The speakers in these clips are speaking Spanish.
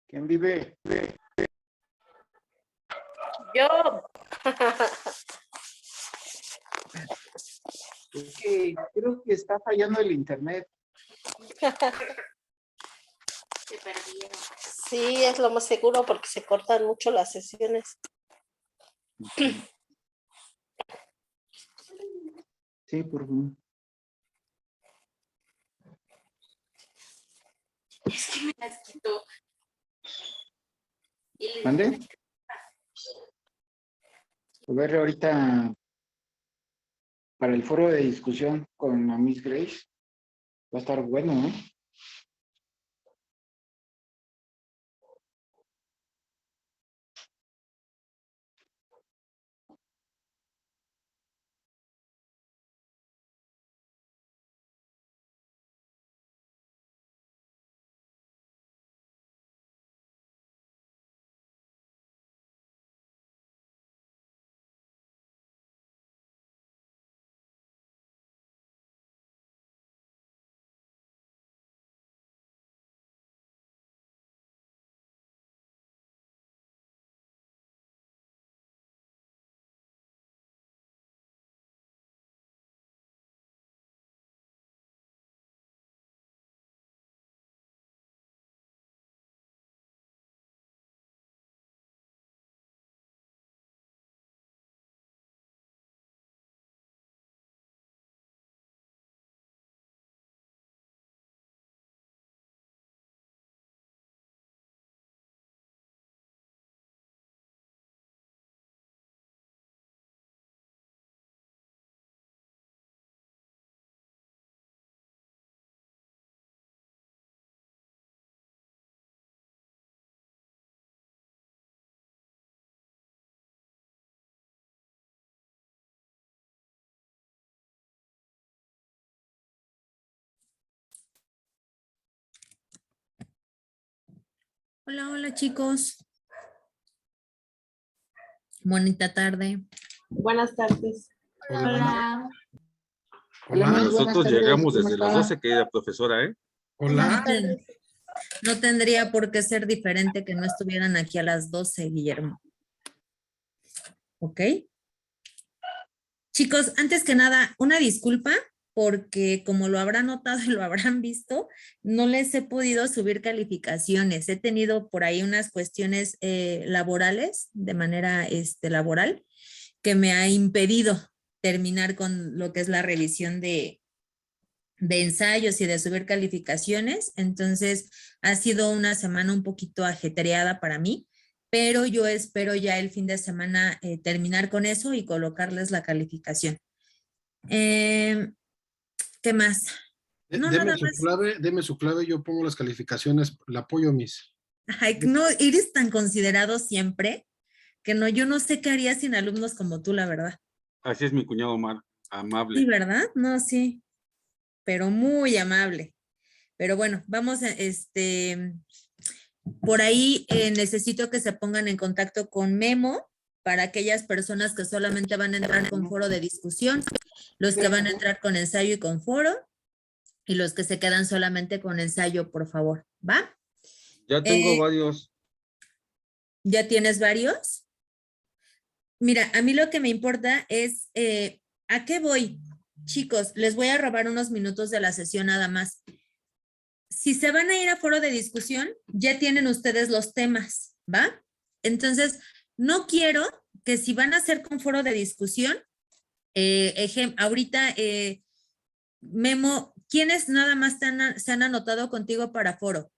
¿Quién vive? Yo. Es que creo que está fallando el internet. Se perdieron. Sí, es lo más seguro porque se cortan mucho las sesiones. Sí, por favor. Es que me las quitó. ¿Mande? A ver, ahorita para el foro de discusión con la Miss Grace va a estar bueno, ¿eh? Hola, hola chicos. Bonita tarde. Buenas tardes. Hola. Hola, Hola. Miss, buenas Nosotros tardes, llegamos ¿cómo desde las está? 12, querida profesora, ¿eh? Hola. No tendría por qué ser diferente que no estuvieran aquí a las 12, Guillermo. ¿Ok? Chicos, antes que nada, una disculpa porque como lo habrán notado y lo habrán visto, no les he podido subir calificaciones. He tenido por ahí unas cuestiones laborales, de manera laboral, que me ha impedido terminar con lo que es la revisión de ensayos y de subir calificaciones. Entonces, ha sido una semana un poquito ajetreada para mí, pero yo espero ya el fin de semana terminar con eso y colocarles la calificación. ¿Qué más? No, Deme nada su más. clave, deme su clave, yo pongo las calificaciones, la apoyo, Miss. Ay, no, eres tan considerado siempre que no, yo no sé qué haría sin alumnos como tú, la verdad. Así es mi cuñado Omar, amable. Sí, ¿verdad? No, sí, pero muy amable. Pero bueno, vamos a, por ahí necesito que se pongan en contacto con Memo para aquellas personas que solamente van a entrar con foro de discusión, los que van a entrar con ensayo y con foro, y los que se quedan solamente con ensayo, por favor, ¿va? Ya tengo varios. ¿Ya tienes varios? Mira, a mí lo que me importa es, ¿a qué voy? Chicos, les voy a robar unos minutos de la sesión nada más. Si se van a ir a foro de discusión, ya tienen ustedes los temas, ¿va? Entonces, no quiero que si van a hacer con foro de discusión, ahorita, Memo, ¿quiénes nada más se han anotado contigo para foro?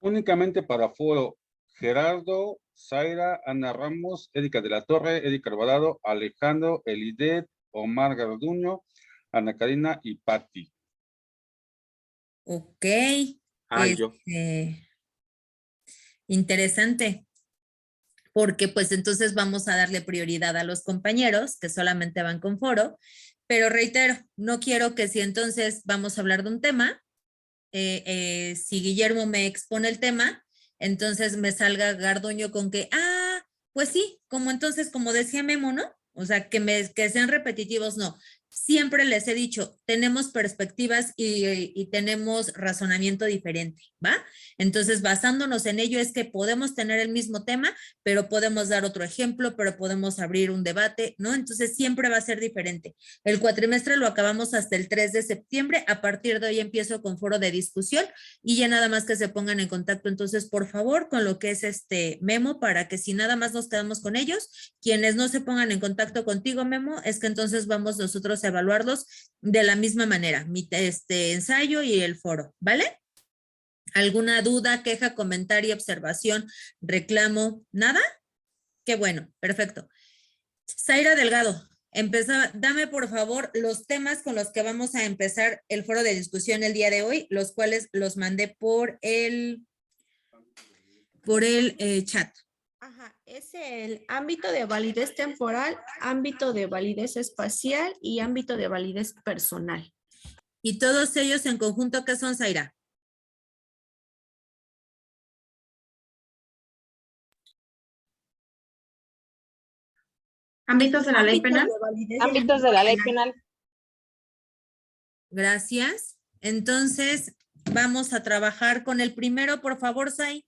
Únicamente para foro, Gerardo, Zaira, Ana Ramos, Erika de la Torre, Erika Alvarado, Alejandro, Elidet, Omar Garduño, Ana Karina y Patti. Ok. Yo. Interesante. Porque pues entonces vamos a darle prioridad a los compañeros que solamente van con foro, pero reitero, no quiero que si entonces vamos a hablar de un tema, si Guillermo me expone el tema, entonces me salga Garduño con que, pues sí, como entonces, como decía Memo, ¿no? O sea, que sean repetitivos, no. siempre les he dicho, tenemos perspectivas y tenemos razonamiento diferente, ¿va? Entonces, basándonos en ello es que podemos tener el mismo tema, pero podemos dar otro ejemplo, pero podemos abrir un debate, ¿no? Entonces, siempre va a ser diferente. El cuatrimestre lo acabamos hasta el 3 de septiembre. A partir de hoy empiezo con foro de discusión y ya nada más que se pongan en contacto, entonces, por favor, con lo que es Memo, para que si nada más nos quedamos con ellos, quienes no se pongan en contacto contigo, Memo, es que entonces vamos nosotros a evaluarlos de la misma manera, mi ensayo y el foro, ¿vale? ¿Alguna duda, queja, comentario, observación, reclamo? ¿Nada? Qué bueno, perfecto. Zaira Delgado, dame por favor los temas con los que vamos a empezar el foro de discusión el día de hoy, los cuales los mandé por el chat. Ajá, es el ámbito de validez temporal, ámbito de validez espacial y ámbito de validez personal. ¿Y todos ellos en conjunto qué son, Zaira? Ámbitos de la ley penal. Ámbitos de la ley penal. Gracias. Entonces, vamos a trabajar con el primero, por favor, Zay.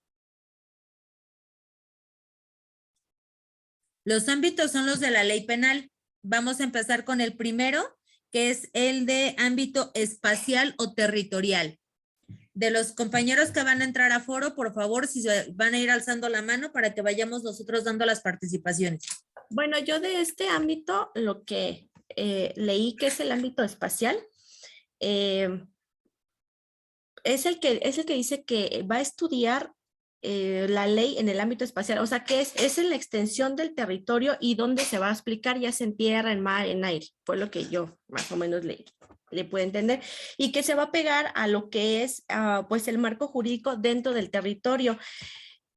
Los ámbitos son los de la ley penal. Vamos a empezar con el primero, que es el de ámbito espacial o territorial. De los compañeros que van a entrar a foro, por favor, si van a ir alzando la mano para que vayamos nosotros dando las participaciones. Bueno, yo de este ámbito, lo que leí que es el ámbito espacial, es el que dice que va a estudiar la ley en el ámbito espacial, o sea que es en la extensión del territorio y dónde se va a aplicar, ya sea en tierra, en mar, en aire, fue lo que yo más o menos le puedo entender, y que se va a pegar a lo que es pues el marco jurídico dentro del territorio.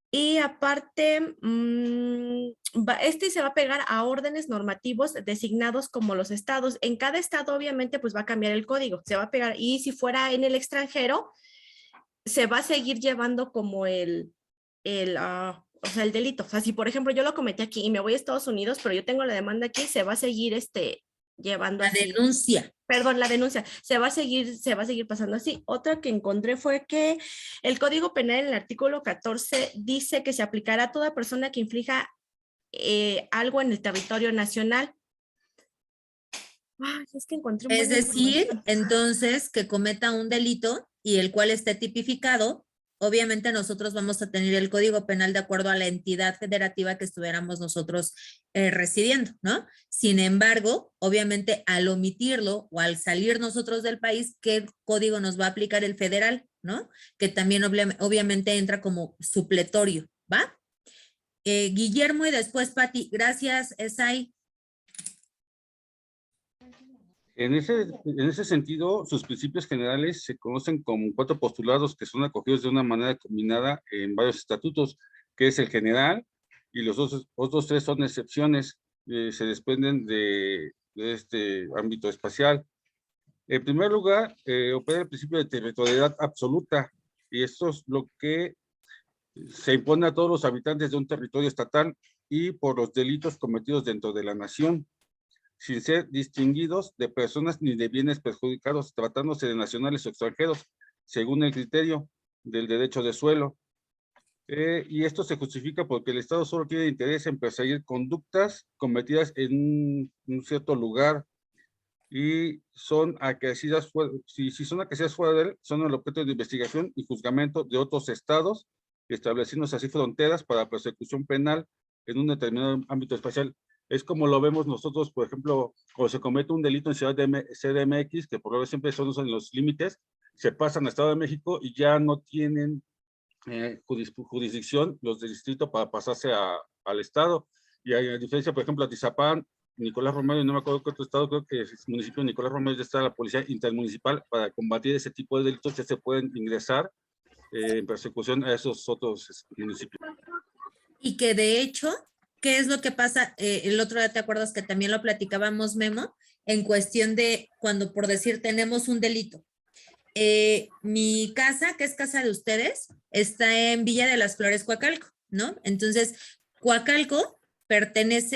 Y aparte, se va a pegar a órdenes normativos designados como los estados. En cada estado obviamente pues va a cambiar el código, se va a pegar, y si fuera en el extranjero, se va a seguir llevando como el delito. O sea, si por ejemplo yo lo cometí aquí y me voy a Estados Unidos, pero yo tengo la demanda aquí, se va a seguir llevando la así. denuncia. Perdón, la denuncia. Se va a seguir pasando así. Otra que encontré fue que el Código Penal en el artículo 14 dice que se aplicará a toda persona que inflija algo en el territorio nacional. Ay, es que encontré Es decir, entonces, que cometa un delito y el cual esté tipificado, obviamente nosotros vamos a tener el Código Penal de acuerdo a la entidad federativa que estuviéramos nosotros residiendo, ¿no? Sin embargo, obviamente al omitirlo o al salir nosotros del país, ¿qué código nos va a aplicar el federal, ¿no? Que también obviamente entra como supletorio, ¿va? Guillermo y después Pati. Gracias, Esai. En ese sentido, sus principios generales se conocen como 4 postulados que son acogidos de una manera combinada en varios estatutos, que es el general, y los otros 3 son excepciones, se desprenden de este ámbito espacial. En primer lugar, opera el principio de territorialidad absoluta, y esto es lo que se impone a todos los habitantes de un territorio estatal y por los delitos cometidos dentro de la nación, sin ser distinguidos de personas ni de bienes perjudicados, tratándose de nacionales o extranjeros, según el criterio del derecho de suelo. Y esto se justifica porque el Estado solo tiene interés en perseguir conductas cometidas en un cierto lugar y son acaecidas si son acaecidas fuera de él, son el objeto de investigación y juzgamiento de otros estados, estableciéndose así fronteras para persecución penal en un determinado ámbito espacial. Es como lo vemos nosotros, por ejemplo, cuando se comete un delito en Ciudad de CDMX, que por lo menos siempre son en los límites, se pasan al Estado de México y ya no tienen jurisdicción los del distrito para pasarse al Estado. Y a diferencia, por ejemplo, Atizapán, Nicolás Romero, y no me acuerdo qué otro estado, creo que es el municipio de Nicolás Romero, ya está la policía intermunicipal para combatir ese tipo de delitos que se pueden ingresar en persecución a esos otros municipios. Y que de hecho, ¿qué es lo que pasa? El otro día, ¿te acuerdas que también lo platicábamos, Memo? En cuestión de cuando, por decir, tenemos un delito. Mi casa, que es casa de ustedes, está en Villa de las Flores, Coacalco, ¿no? Entonces, Coacalco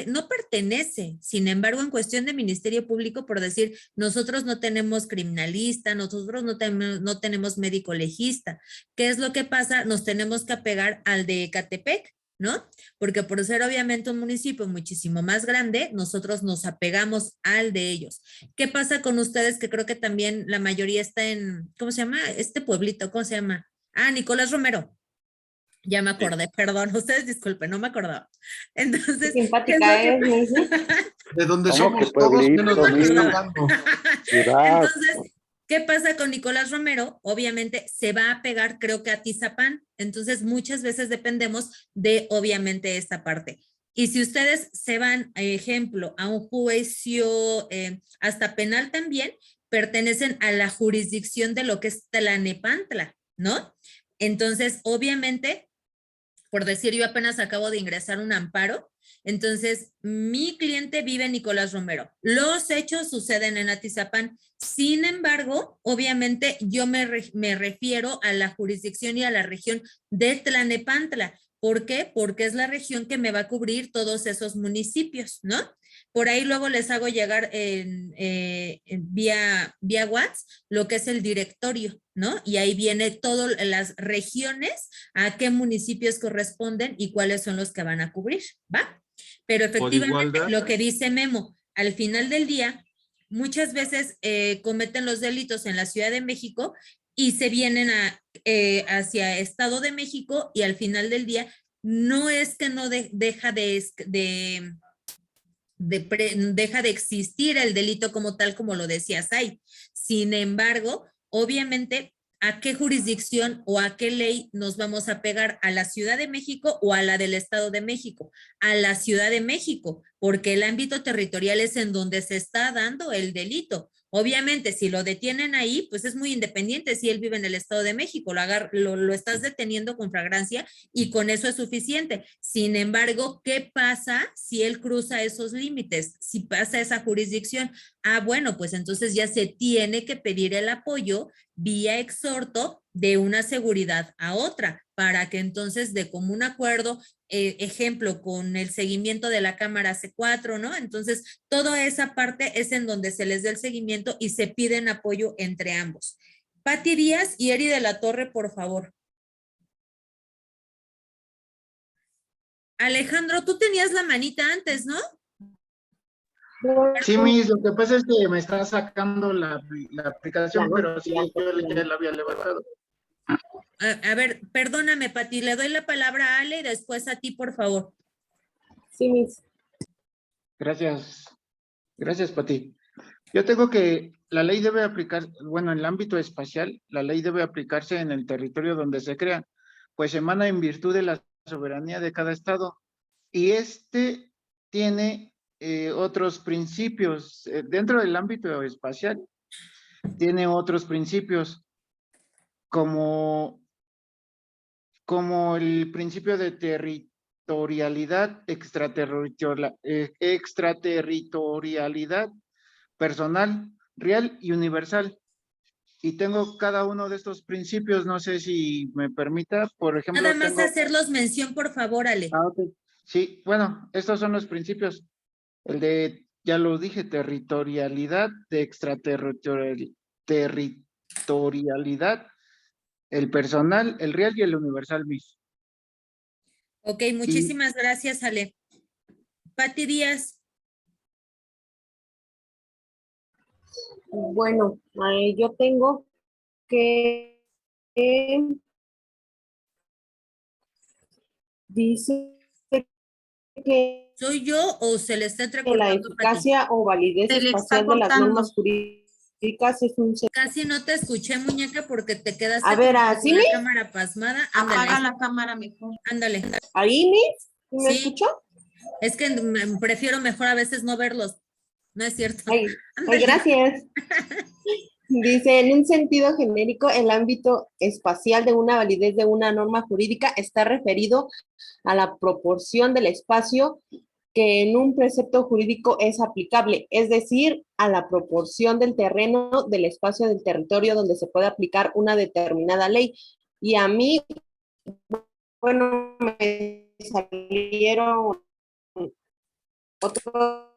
no pertenece, sin embargo, en cuestión de Ministerio Público, por decir, nosotros no tenemos criminalista, nosotros no tenemos médico legista. ¿Qué es lo que pasa? Nos tenemos que apegar al de Ecatepec, ¿no? Porque por ser obviamente un municipio muchísimo más grande, nosotros nos apegamos al de ellos. ¿Qué pasa con ustedes? Que creo que también la mayoría está en, ¿cómo se llama? Este pueblito, ¿cómo se llama? Ah, Nicolás Romero. Ya me acordé, perdón, ustedes disculpen, no me acordaba. Entonces, simpática es, Nancy. De donde ¿Cómo somos que todos pueblito, menos de que está Luis? hablando. Ciudad. Entonces, ¿qué pasa con Nicolás Romero? Obviamente se va a pegar, creo que a Tizapán. Entonces, muchas veces dependemos de, obviamente, esta parte. Y si ustedes se van, ejemplo, a un juicio hasta penal también, pertenecen a la jurisdicción de lo que es Tlanepantla, ¿no? Entonces, obviamente, por decir, yo apenas acabo de ingresar un amparo, entonces mi cliente vive en Nicolás Romero. Los hechos suceden en Atizapán. Sin embargo, obviamente yo me refiero a la jurisdicción y a la región de Tlanepantla. ¿Por qué? Porque es la región que me va a cubrir todos esos municipios, ¿no? Por ahí luego les hago llegar vía WhatsApp lo que es el directorio, ¿no? Y ahí viene todas las regiones, a qué municipios corresponden y cuáles son los que van a cubrir, ¿va? Pero efectivamente, lo que dice Memo, al final del día, muchas veces cometen los delitos en la Ciudad de México y se vienen hacia Estado de México y al final del día no es que no deja de existir el delito como tal, como lo decía Sai. Sin embargo, obviamente, ¿a qué jurisdicción o a qué ley nos vamos a pegar? ¿A la Ciudad de México o a la del Estado de México? A la Ciudad de México, porque el ámbito territorial es en donde se está dando el delito. Obviamente, si lo detienen ahí, pues es muy independiente si él vive en el Estado de México, lo estás deteniendo con flagrancia y con eso es suficiente. Sin embargo, ¿qué pasa si él cruza esos límites? Si pasa esa jurisdicción, bueno, pues entonces ya se tiene que pedir el apoyo vía exhorto de una seguridad a otra, para que entonces de común acuerdo, ejemplo, con el seguimiento de la Cámara C4, ¿no? Entonces, toda esa parte es en donde se les da el seguimiento y se piden apoyo entre ambos. Pati Díaz y Eri de la Torre, por favor. Alejandro, tú tenías la manita antes, ¿no? Sí, Miss, lo que pasa es que me está sacando la aplicación, pero sí, yo ya la había levantado. A ver, perdóname, Pati, le doy la palabra a Ale y después a ti, por favor. Sí, Miss. Gracias. Gracias, Pati. Yo tengo que la ley debe aplicar, bueno, en el ámbito espacial, la ley debe aplicarse en el territorio donde se crea, pues emana en virtud de la soberanía de cada estado. Y este tiene otros principios, dentro del ámbito espacial, tiene otros principios, como el principio de territorialidad, extraterritorialidad personal, real y universal. Y tengo cada uno de estos principios, no sé si me permita, por ejemplo. Nada más hacerlos mención, por favor, Ale. Okay. Sí, bueno, estos son los principios. El de, ya lo dije, territorialidad, de extraterritorialidad, el personal, el real y el universal, Miss. Ok, muchísimas gracias, Ale. Pati Díaz. Bueno, yo tengo que dice que ¿Soy yo o se le está la entrecortando? eficacia o validez Se le está espacial de las cortando. normas jurídicas es un... Casi no te escuché, muñeca, porque te quedaste A ver, con ¿así, la Miss? cámara pasmada. Ándale. Apaga la cámara mejor. Ándale. ¿Ahí, Miss? ¿Me Sí. escuchó? Es que prefiero mejor a veces no verlos. No es cierto. Ay, Ándale. gracias. Dice, en un sentido genérico, el ámbito espacial de una validez de una norma jurídica está referido a la proporción del espacio que en un precepto jurídico es aplicable, es decir, a la proporción del terreno, del espacio del territorio donde se puede aplicar una determinada ley. Y a mí, bueno, me salieron otros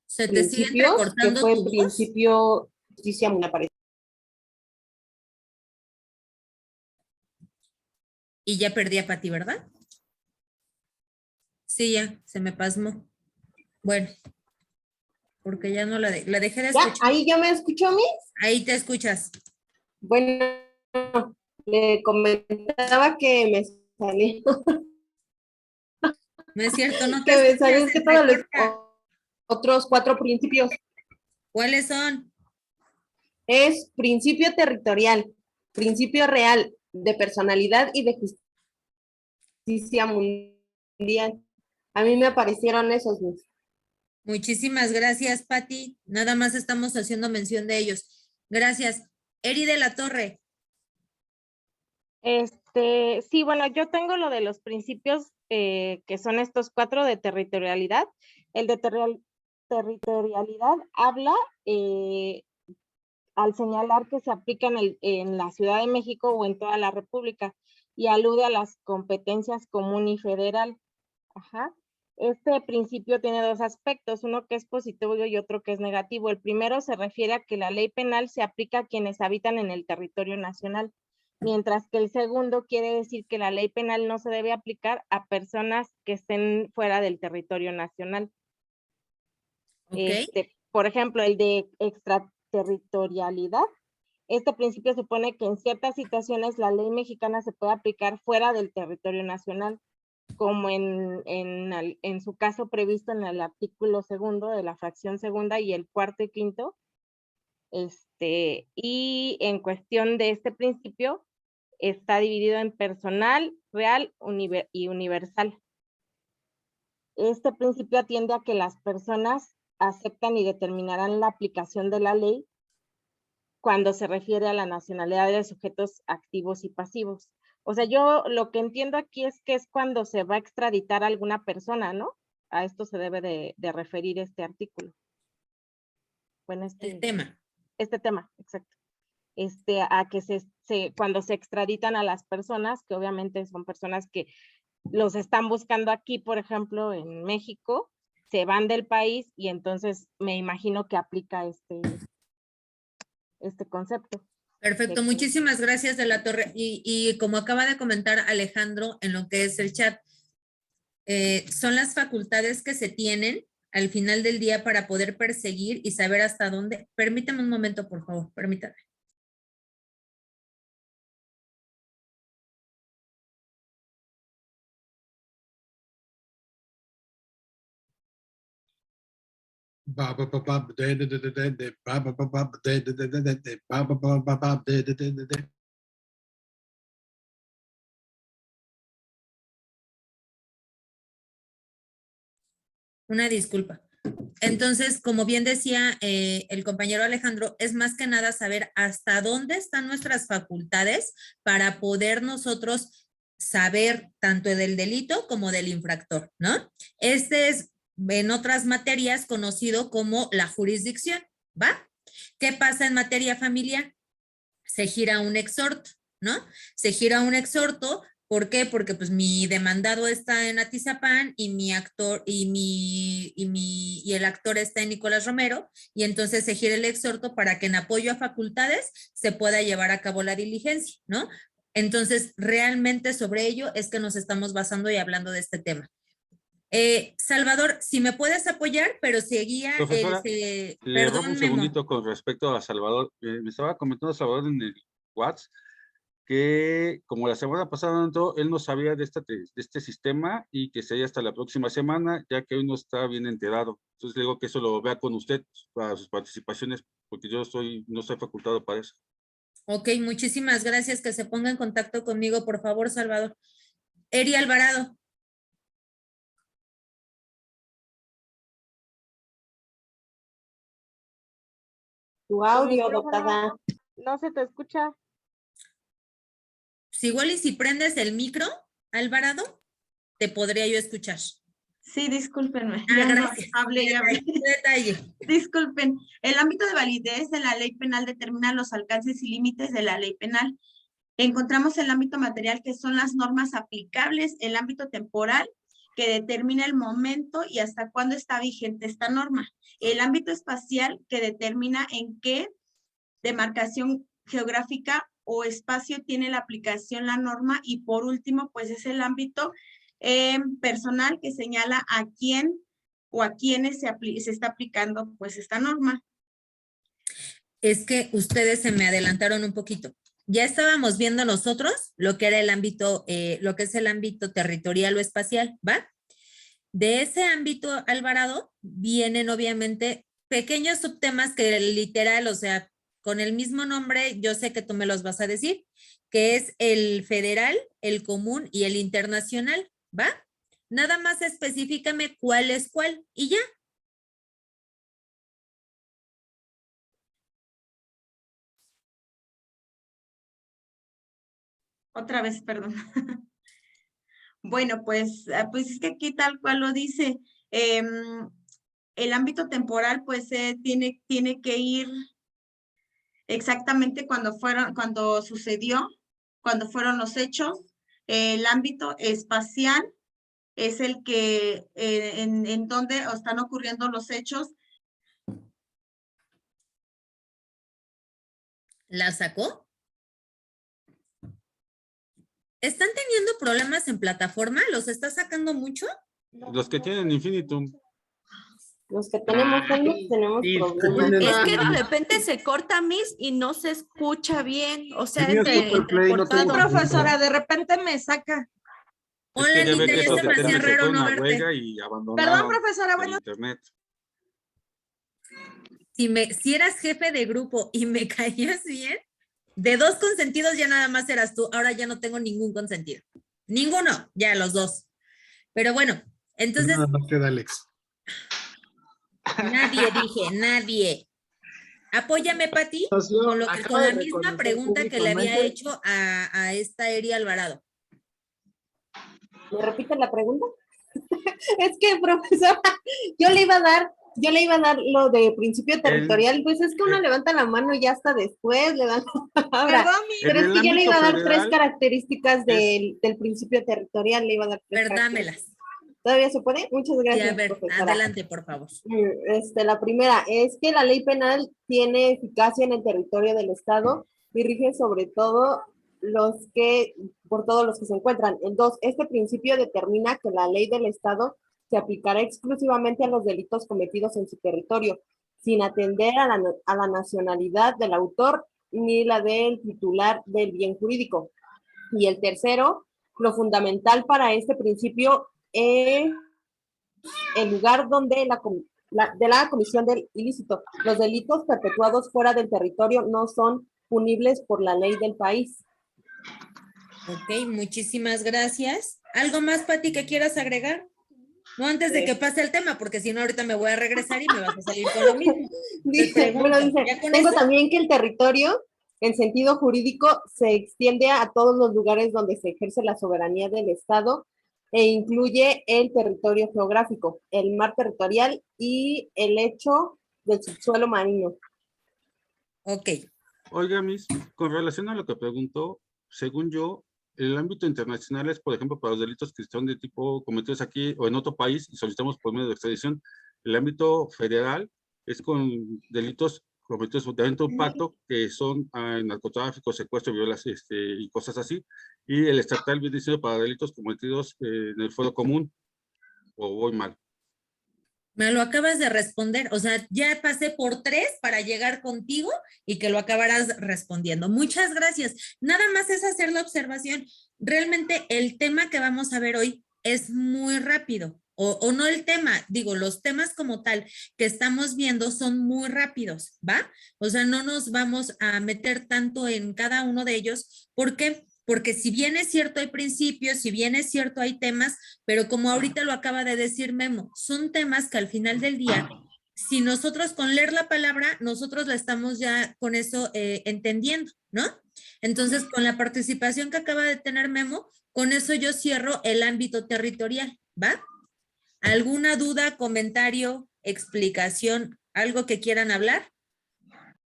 Se te sigue principios, que entrecortando fue tu voz. principio justicia, me parece. Y ya perdí a Pati, ¿verdad? Sí, ya, se me pasmó. Bueno, porque ya no la dejé de ¿Ya? escuchar. ¿Ahí ya me escuchó, Miss? Ahí te escuchas. Bueno, le comentaba que me salió, No es cierto, no te que me escuchas, salió, es se que todos los entrecorta. otros 4 principios. ¿Cuáles son? Es principio territorial, principio real, de personalidad y de justicia mundial. A mí me aparecieron esos, Miss. Muchísimas gracias, Pati. Nada más estamos haciendo mención de ellos. Gracias. Eri de la Torre. Sí, bueno, yo tengo lo de los principios que son estos 4 de territorialidad. El de territorialidad habla al señalar que se aplica en la Ciudad de México o en toda la República y alude a las competencias común y federal. Ajá. Este principio tiene 2 aspectos, uno que es positivo y otro que es negativo. El primero se refiere a que la ley penal se aplica a quienes habitan en el territorio nacional, mientras que el segundo quiere decir que la ley penal no se debe aplicar a personas que estén fuera del territorio nacional. Ok. Por ejemplo, el de extraterritorialidad. Este principio supone que en ciertas situaciones la ley mexicana se puede aplicar fuera del territorio nacional, como en su caso previsto en el artículo 2 de la fracción segunda y el 4º y 5º. Y en cuestión de este principio, está dividido en personal, real y universal. Este principio atiende a que las personas aceptan y determinarán la aplicación de la ley cuando se refiere a la nacionalidad de sujetos activos y pasivos. O sea, yo lo que entiendo aquí es que es cuando se va a extraditar a alguna persona, ¿no? A esto se debe de referir este artículo. Bueno, El tema. Este tema, exacto. A que cuando se extraditan a las personas, que obviamente son personas que los están buscando aquí, por ejemplo, en México, se van del país y entonces me imagino que aplica este concepto. Perfecto, muchísimas gracias de la Torre. Y como acaba de comentar Alejandro en lo que es el chat, son las facultades que se tienen al final del día para poder perseguir y saber hasta dónde. Permítame un momento, por favor, permítame. Una disculpa. Entonces, como bien decía el compañero Alejandro, es más que nada saber hasta dónde están nuestras facultades para poder nosotros saber tanto del delito como del infractor, ¿no? Este es en otras materias conocido como la jurisdicción, ¿va? ¿Qué pasa en materia familiar? Se gira un exhorto, ¿no? Se gira un exhorto. ¿Por qué? Porque pues mi demandado está en Atizapán y mi actor y el actor está en Nicolás Romero, y entonces se gira el exhorto para que en apoyo a facultades se pueda llevar a cabo la diligencia, ¿no? Entonces, realmente sobre ello es que nos estamos basando y hablando de este tema. Salvador, si me puedes apoyar, pero seguía Profesora, le robo un Memo. segundito con respecto a Salvador. Me estaba comentando Salvador en el WhatsApp que como la semana pasada no entró, él no sabía de este sistema y que sería hasta la próxima semana, ya que hoy no está bien enterado. Entonces le digo que eso lo vea con usted para sus participaciones, porque yo no estoy facultado para eso. Ok, muchísimas gracias. Que se ponga en contacto conmigo, por favor, Salvador. Eri Alvarado. Tu audio, dotada. No se te escucha. Si igual y si prendes el micro, Alvarado, te podría yo escuchar. Sí, discúlpenme. Gracias. Hablé. Detalle. Disculpen. El ámbito de validez de la ley penal determina los alcances y límites de la ley penal. Encontramos el ámbito material, que son las normas aplicables, el ámbito temporal, que determina el momento y hasta cuándo está vigente esta norma. El ámbito espacial, que determina en qué demarcación geográfica o espacio tiene la aplicación la norma. Y por último, pues es el ámbito personal, que señala a quién o a quiénes se está aplicando pues esta norma. Es que ustedes se me adelantaron un poquito. Ya estábamos viendo nosotros lo que era el ámbito, lo que es el ámbito territorial o espacial, ¿va? De ese ámbito, Alvarado, vienen obviamente pequeños subtemas que literal, o sea, con el mismo nombre, yo sé que tú me los vas a decir, que es el federal, el común y el internacional, ¿va? Nada más específicame cuál es cuál y ya. Otra vez, perdón. Bueno, pues es que aquí tal cual lo dice. El ámbito temporal, pues tiene que ir exactamente cuando sucedió, cuando fueron los hechos. El ámbito espacial es el que en donde están ocurriendo los hechos. ¿La sacó? ¿Están teniendo problemas en plataforma? ¿Los está sacando mucho? Los que tienen infinitum. Los que tenemos problemas. Es que de repente se corta Miss y no se escucha bien, o sea, Sí, entrecortado. Profesora, de repente me saca. Hola, Es que ya ve Anita, que ya esos se me hacía internet se raro fueron no a verte. huelga y abandonaron Perdón, profesora, el bueno. internet. Si eras jefe de grupo y me caías bien, de 2 consentidos ya nada más eras tú. Ahora ya no tengo ningún consentido. Ninguno, ya los 2. Pero bueno, entonces Nada más queda Alex. nadie dije, nadie. Apóyame, Pati, con la misma pregunta que le había hecho a esta Eri Alvarado. ¿Me repite la pregunta? Es que, profesora, yo le iba a dar lo de principio territorial, pues es que uno levanta la mano y ya hasta después le dan la palabra. Perdón, Pero es que yo le iba a dar 3 federal características del principio territorial, le iba a dar 3 Dámelas. ¿Todavía se puede? Muchas Sí, gracias, a ver, profesora. adelante, por favor. La primera es que la ley penal tiene eficacia en el territorio del Estado y rige sobre todo por todos los que se encuentran. El 2, este principio determina que la ley del Estado se aplicará exclusivamente a los delitos cometidos en su territorio, sin atender a la nacionalidad del autor ni la del titular del bien jurídico. Y el tercero, lo fundamental para este principio es el lugar donde de la comisión del ilícito. Los delitos perpetuados fuera del territorio no son punibles por la ley del país. Ok, muchísimas gracias. ¿Algo más, Pati, que quieras agregar? No antes de que pase el tema, porque si no ahorita me voy a regresar y me vas a salir con lo mismo. Tengo también que el territorio, en sentido jurídico, se extiende a todos los lugares donde se ejerce la soberanía del Estado e incluye el territorio geográfico, el mar territorial y el lecho del subsuelo marino. Ok. Oiga, Miss, con relación a lo que preguntó, según yo, el ámbito internacional es, por ejemplo, para los delitos que son de tipo cometidos aquí o en otro país y solicitamos por medio de extradición. El ámbito federal es con delitos cometidos dentro de un pacto, que son narcotráfico, secuestro, violación y cosas así. Y el estatal viene siendo para delitos cometidos en el fuero común. ¿O voy mal? Me lo acabas de responder, o sea, ya pasé por 3 para llegar contigo y que lo acabarás respondiendo. Muchas gracias. Nada más es hacer la observación. Realmente el tema que vamos a ver hoy es muy rápido, o no el tema, digo, los temas como tal que estamos viendo son muy rápidos, ¿va? O sea, no nos vamos a meter tanto en cada uno de ellos, porque si bien es cierto hay principios, si bien es cierto hay temas, pero como ahorita lo acaba de decir Memo, son temas que al final del día, si nosotros con leer la palabra, nosotros la estamos ya con eso entendiendo, ¿no? Entonces, con la participación que acaba de tener Memo, con eso yo cierro el ámbito territorial, ¿va? ¿Alguna duda, comentario, explicación, algo que quieran hablar?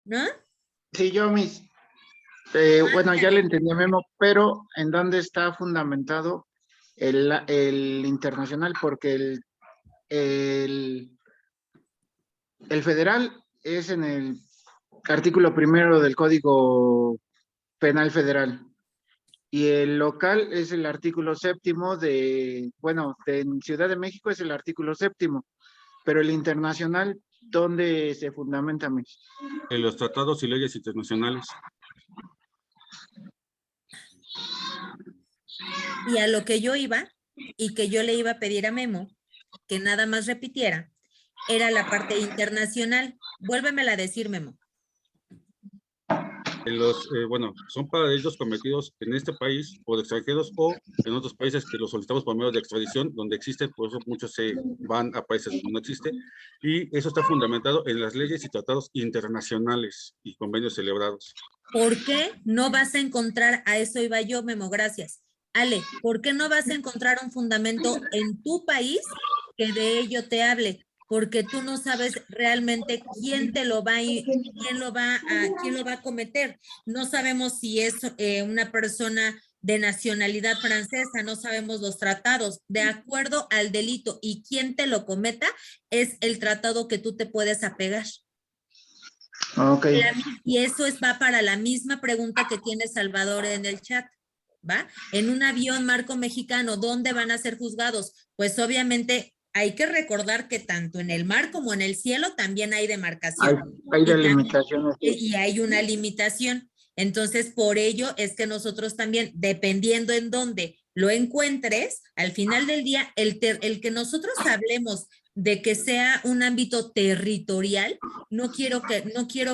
¿No? Sí, yo bueno, ya le entendí a Memo, pero ¿en dónde está fundamentado el internacional, porque el federal es en el artículo 1 del Código Penal Federal. Y el local es el artículo 7 en Ciudad de México es el artículo 7, pero el internacional, ¿dónde se fundamenta, Miss? En los tratados y leyes internacionales. Y a lo que yo iba, y que yo le iba a pedir a Memo, que nada más repitiera, era la parte internacional. Vuélvemela a decir, Memo. Son para delitos cometidos en este país por extranjeros o en otros países que los solicitamos por medio de extradición, donde existen, por eso muchos se van a países donde no existe, y eso está fundamentado en las leyes y tratados internacionales y convenios celebrados. ¿Por qué no vas a encontrar, a eso iba yo, Memo, gracias? Ale, ¿por qué no vas a encontrar un fundamento en tu país que de ello te hable? Porque tú no sabes realmente quién lo va a cometer. No sabemos si es una persona de nacionalidad francesa, no sabemos los tratados. De acuerdo al delito y quién te lo cometa, es el tratado que tú te puedes apegar. Okay. Y eso va para la misma pregunta que tiene Salvador en el chat, ¿va? En un avión marco mexicano, ¿dónde van a ser juzgados? Pues obviamente hay que recordar que tanto en el mar como en el cielo también hay demarcación. Hay delimitaciones. Y hay una limitación. Entonces, por ello es que nosotros también, dependiendo en dónde lo encuentres, al final del día, el que nosotros hablemos de que sea un ámbito territorial, no quiero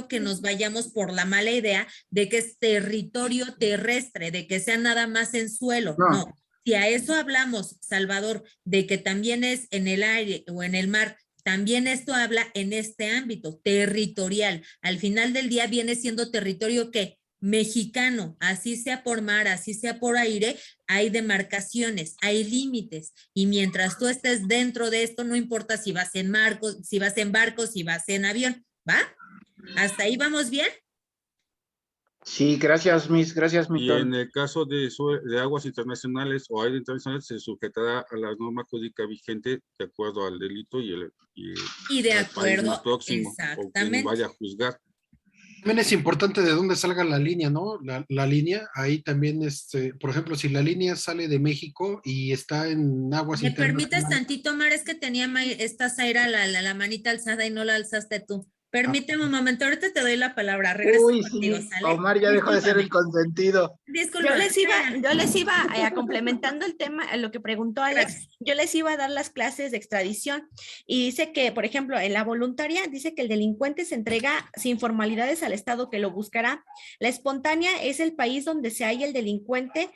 que nos vayamos por la mala idea de que es territorio terrestre, de que sea nada más en suelo. No. Si a eso hablamos, Salvador, de que también es en el aire o en el mar, también esto habla en este ámbito territorial. Al final del día viene siendo territorio que mexicano, así sea por mar, así sea por aire, hay demarcaciones, hay límites. Y mientras tú estés dentro de esto, no importa si vas en barco, si vas en avión, ¿va? ¿Hasta ahí vamos bien? Sí, gracias, Miss. Gracias, Y en Milton. el caso de aguas internacionales o aire internacional, se sujetará a la norma jurídica vigente de acuerdo al delito y de al país acuerdo, más próximo, o quien vaya a juzgar. También es importante de dónde salga la línea, ¿no? La línea, ahí también, por ejemplo, si la línea sale de México y está en aguas ¿Me permites internacionales. tantito, Mar? Es que tenía esta Zaira la manita alzada y no la alzaste tú. Permíteme un momento, ahorita te doy la palabra. Regreso contigo, sí. ¿sale? Omar ya dejó de ser el consentido. Disculpa. Yo les iba complementando el tema, a lo que preguntó Alex, yo les iba a dar las clases de extradición y dice que, por ejemplo, en la voluntaria dice que el delincuente se entrega sin formalidades al Estado que lo buscará. La espontánea es el país donde se halla el delincuente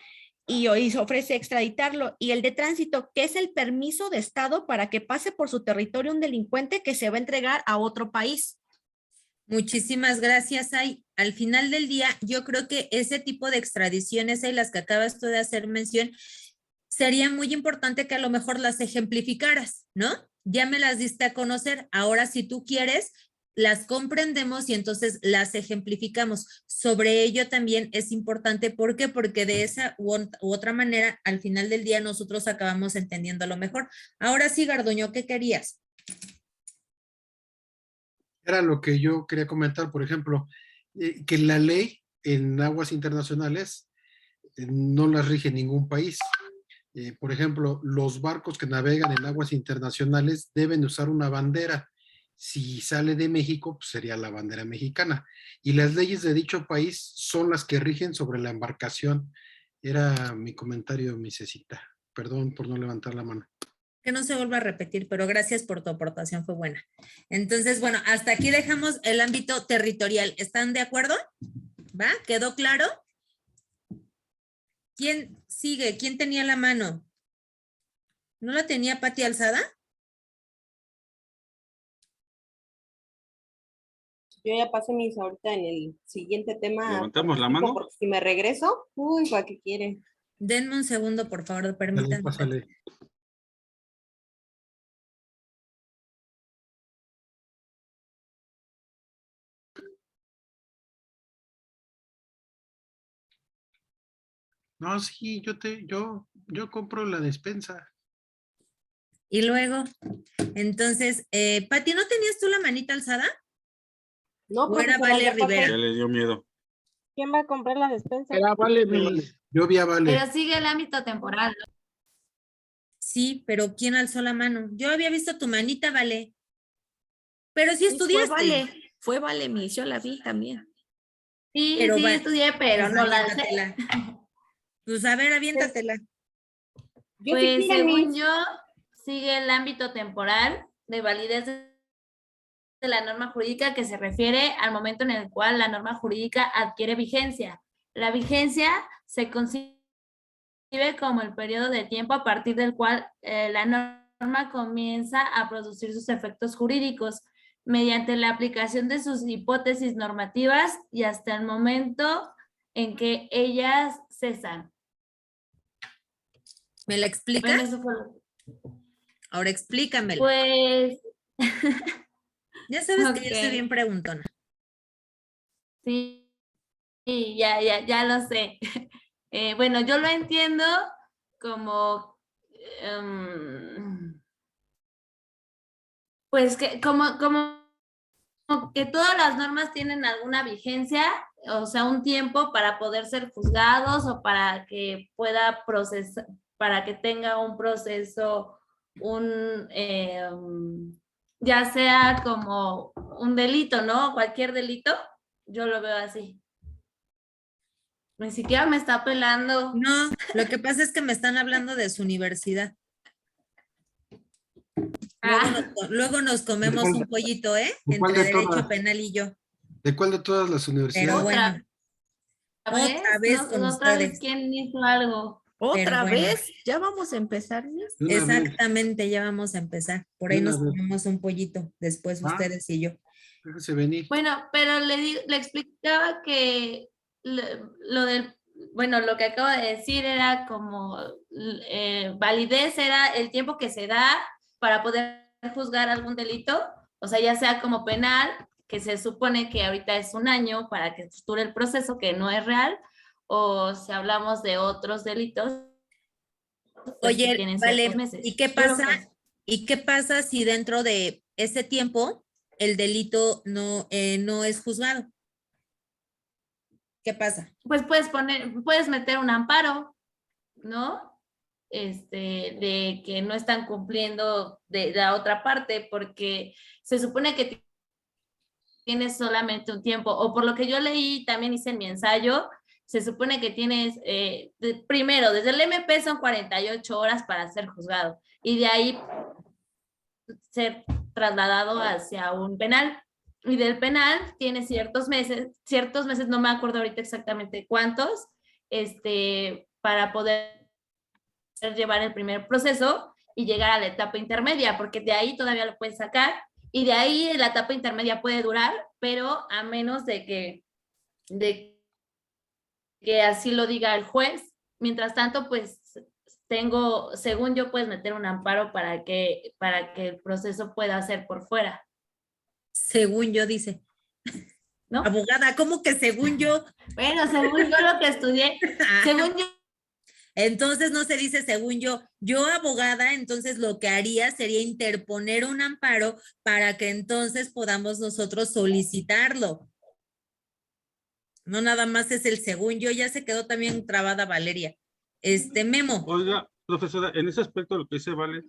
y se ofrece extraditarlo. Y el de tránsito, que es el permiso de Estado para que pase por su territorio un delincuente que se va a entregar a otro país. Muchísimas gracias, Ay. Al final del día, yo creo que ese tipo de extradiciones, las que acabas tú de hacer mención, sería muy importante que a lo mejor las ejemplificaras, ¿no? Ya me las diste a conocer, ahora si tú quieres, las comprendemos y entonces las ejemplificamos. Sobre ello también es importante, ¿por qué? Porque de esa u otra manera, al final del día, nosotros acabamos entendiendo lo mejor. Ahora sí, Garduño, ¿qué querías? Era lo que yo quería comentar, por ejemplo, que la ley en aguas internacionales no las rige ningún país. Por ejemplo, los barcos que navegan en aguas internacionales deben usar una bandera. Si sale de México, pues sería la bandera mexicana. Y las leyes de dicho país son las que rigen sobre la embarcación. Era mi comentario, mi Cecita. Perdón por no levantar la mano. Que no se vuelva a repetir, pero gracias por tu aportación, fue buena. Entonces, bueno, hasta aquí dejamos el ámbito territorial. ¿Están de acuerdo? ¿Va? ¿Quedó claro? ¿Quién sigue? ¿Quién tenía la mano? ¿No la tenía Pati alzada? Yo ya pasé mis ahorita en el siguiente tema. Levantamos la mano. Porque si me regreso, uy, ¿para qué quiere? Denme un segundo, por favor, permítanme. Pásale. No, sí, yo compro la despensa. Y luego, entonces, Pati, ¿no tenías tú la manita alzada? No, ¿O era profesora, Vale ya pasé. Rivera? Ya le dio miedo. ¿Quién va a comprar la despensa? Era vale mi. Yo vi a Vale. Pero sigue el ámbito temporal, ¿no? Sí, pero ¿quién alzó la mano? Yo había visto tu manita, Vale. Pero sí Sí, estudiaste. fue Vale, Miss, yo la vi también. Sí, Pero sí, va- estudié, pero Pues no la alcé. aviéntatela. Pues a ver, aviéntatela. Yo sí Pues quiero, según Miss. yo, sigue el ámbito temporal de validez de la norma jurídica que se refiere al momento en el cual la norma jurídica adquiere vigencia. La vigencia se concibe como el periodo de tiempo a partir del cual la norma comienza a producir sus efectos jurídicos mediante la aplicación de sus hipótesis normativas y hasta el momento en que ellas cesan. ¿Me la Bueno, explicas? eso fue Ahora explícamela. pues Ya sabes que yo soy ok. bien preguntona. Sí, ya lo sé. Bueno, yo lo entiendo como, pues que como que todas las normas tienen alguna vigencia, o sea, un tiempo para poder ser juzgados o para que pueda procesar, para que tenga un proceso, ya sea como un delito, ¿no? Cualquier delito, yo lo veo así. Ni siquiera me está pelando. No, lo que pasa es que me están hablando de su universidad. Luego nos comemos un pollito, ¿eh? ¿De cuál Entre de derecho todas? penal y yo. ¿De cuál de todas las Pero universidades? bueno, otra vez con Otra vez, ustedes. ¿quién hizo algo? ¿Otra bueno. vez? ¿Ya vamos a empezar, Miss? De una vez, Exactamente, ya vamos a empezar. Por de ahí una nos vez. comemos un pollito, después ¿Va? ustedes y yo. Déjese venir. Bueno, pero le explicaba que lo que acabo de decir era como validez era el tiempo que se da para poder juzgar algún delito, o sea, ya sea como penal, que se supone que ahorita es 1 año para que dure el proceso, que no es real, o si hablamos de otros delitos, pues que Oye, tienen vale, ciertos meses. ¿y qué Yo creo pasa? que- ¿Y qué pasa si dentro de ese tiempo el delito no es juzgado? ¿Qué pasa? Pues puedes meter un amparo, ¿no? De que no están cumpliendo de la otra parte, porque se supone que tienes solamente un tiempo, o por lo que yo leí, también hice en mi ensayo, se supone que tienes, primero, desde el MP son 48 horas para ser juzgado, y de ahí ser trasladado hacia un penal. Y del penal tiene ciertos meses, no me acuerdo ahorita exactamente cuántos, para poder llevar el primer proceso y llegar a la etapa intermedia, porque de ahí todavía lo puedes sacar, y de ahí la etapa intermedia puede durar, pero a menos de que así lo diga el juez. Mientras tanto, pues según yo, puedes meter un amparo para que el proceso pueda ser por fuera, Según yo, dice. ¿no? Abogada, ¿cómo que según yo? Bueno, según yo lo que estudié, según yo. Entonces no se dice según yo. Yo, abogada, entonces lo que haría sería interponer un amparo para que entonces podamos nosotros solicitarlo. No nada más es el según yo, ya se quedó también trabada Valeria. Memo. Oiga, profesora, en ese aspecto lo que dice Vale,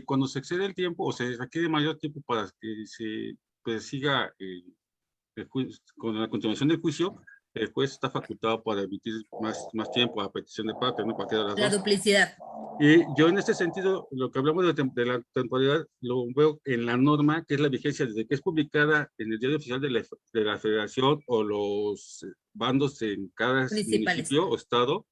cuando se excede el tiempo o se requiere mayor tiempo para que se pues, siga con la continuación del juicio, el juez está facultado para emitir más tiempo a petición de parte, no cualquiera de las La dos. duplicidad. Y yo en este sentido, lo que hablamos de la temporalidad, lo veo en la norma, que es la vigencia desde que es publicada en el diario oficial de la Federación o los bandos en cada municipio o estado,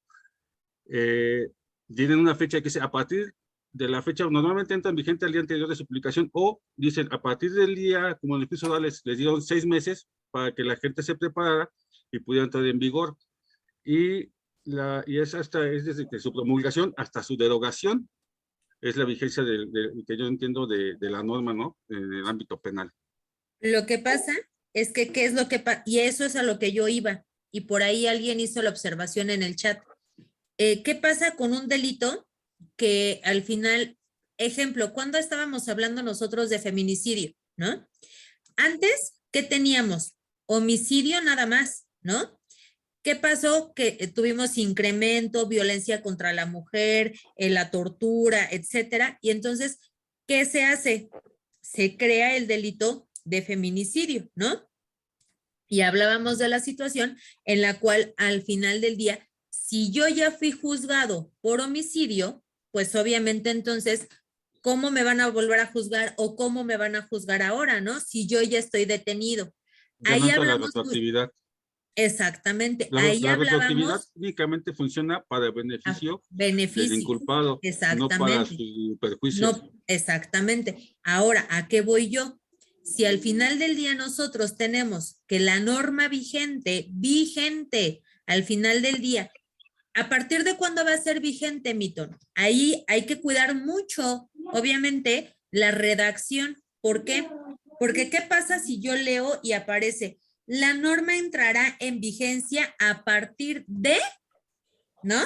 tienen una fecha que dice a partir de la fecha, normalmente entran vigente al día anterior de su publicación, o dicen a partir del día, como en el piso les dieron 6 meses para que la gente se preparara y pudiera entrar en vigor. Y es desde que su promulgación hasta su derogación es la vigencia que yo entiendo de la norma, ¿no? En el ámbito penal. Lo que pasa es que, ¿qué es lo que pasa? Y eso es a lo que yo iba. Y por ahí alguien hizo la observación en el chat. ¿qué pasa con un delito que al final, ejemplo, cuando estábamos hablando nosotros de feminicidio, ¿no? Antes, ¿qué teníamos? Homicidio nada más, ¿no? ¿Qué pasó? Que tuvimos incremento, violencia contra la mujer, la tortura, etcétera. Y entonces, ¿qué se hace? Se crea el delito de feminicidio, ¿no? Y hablábamos de la situación en la cual al final del día, si yo ya fui juzgado por homicidio, pues obviamente entonces, ¿cómo me van a volver a juzgar o cómo me van a juzgar ahora, no? Si yo ya estoy detenido. Ya no Ahí entra la hablamos. retroactividad. Exactamente. La Ahí retroactividad hablábamos. únicamente funciona para el beneficio del Beneficio. inculpado, no para Exactamente. su perjuicio. No, exactamente. Ahora, ¿a qué voy yo? Si al final del día nosotros tenemos que la norma vigente, al final del día, ¿a partir de cuándo va a ser vigente, Milton? Ahí hay que cuidar mucho, obviamente, la redacción. ¿Por qué? Porque ¿qué pasa si yo leo y aparece? La norma entrará en vigencia a partir de, ¿no?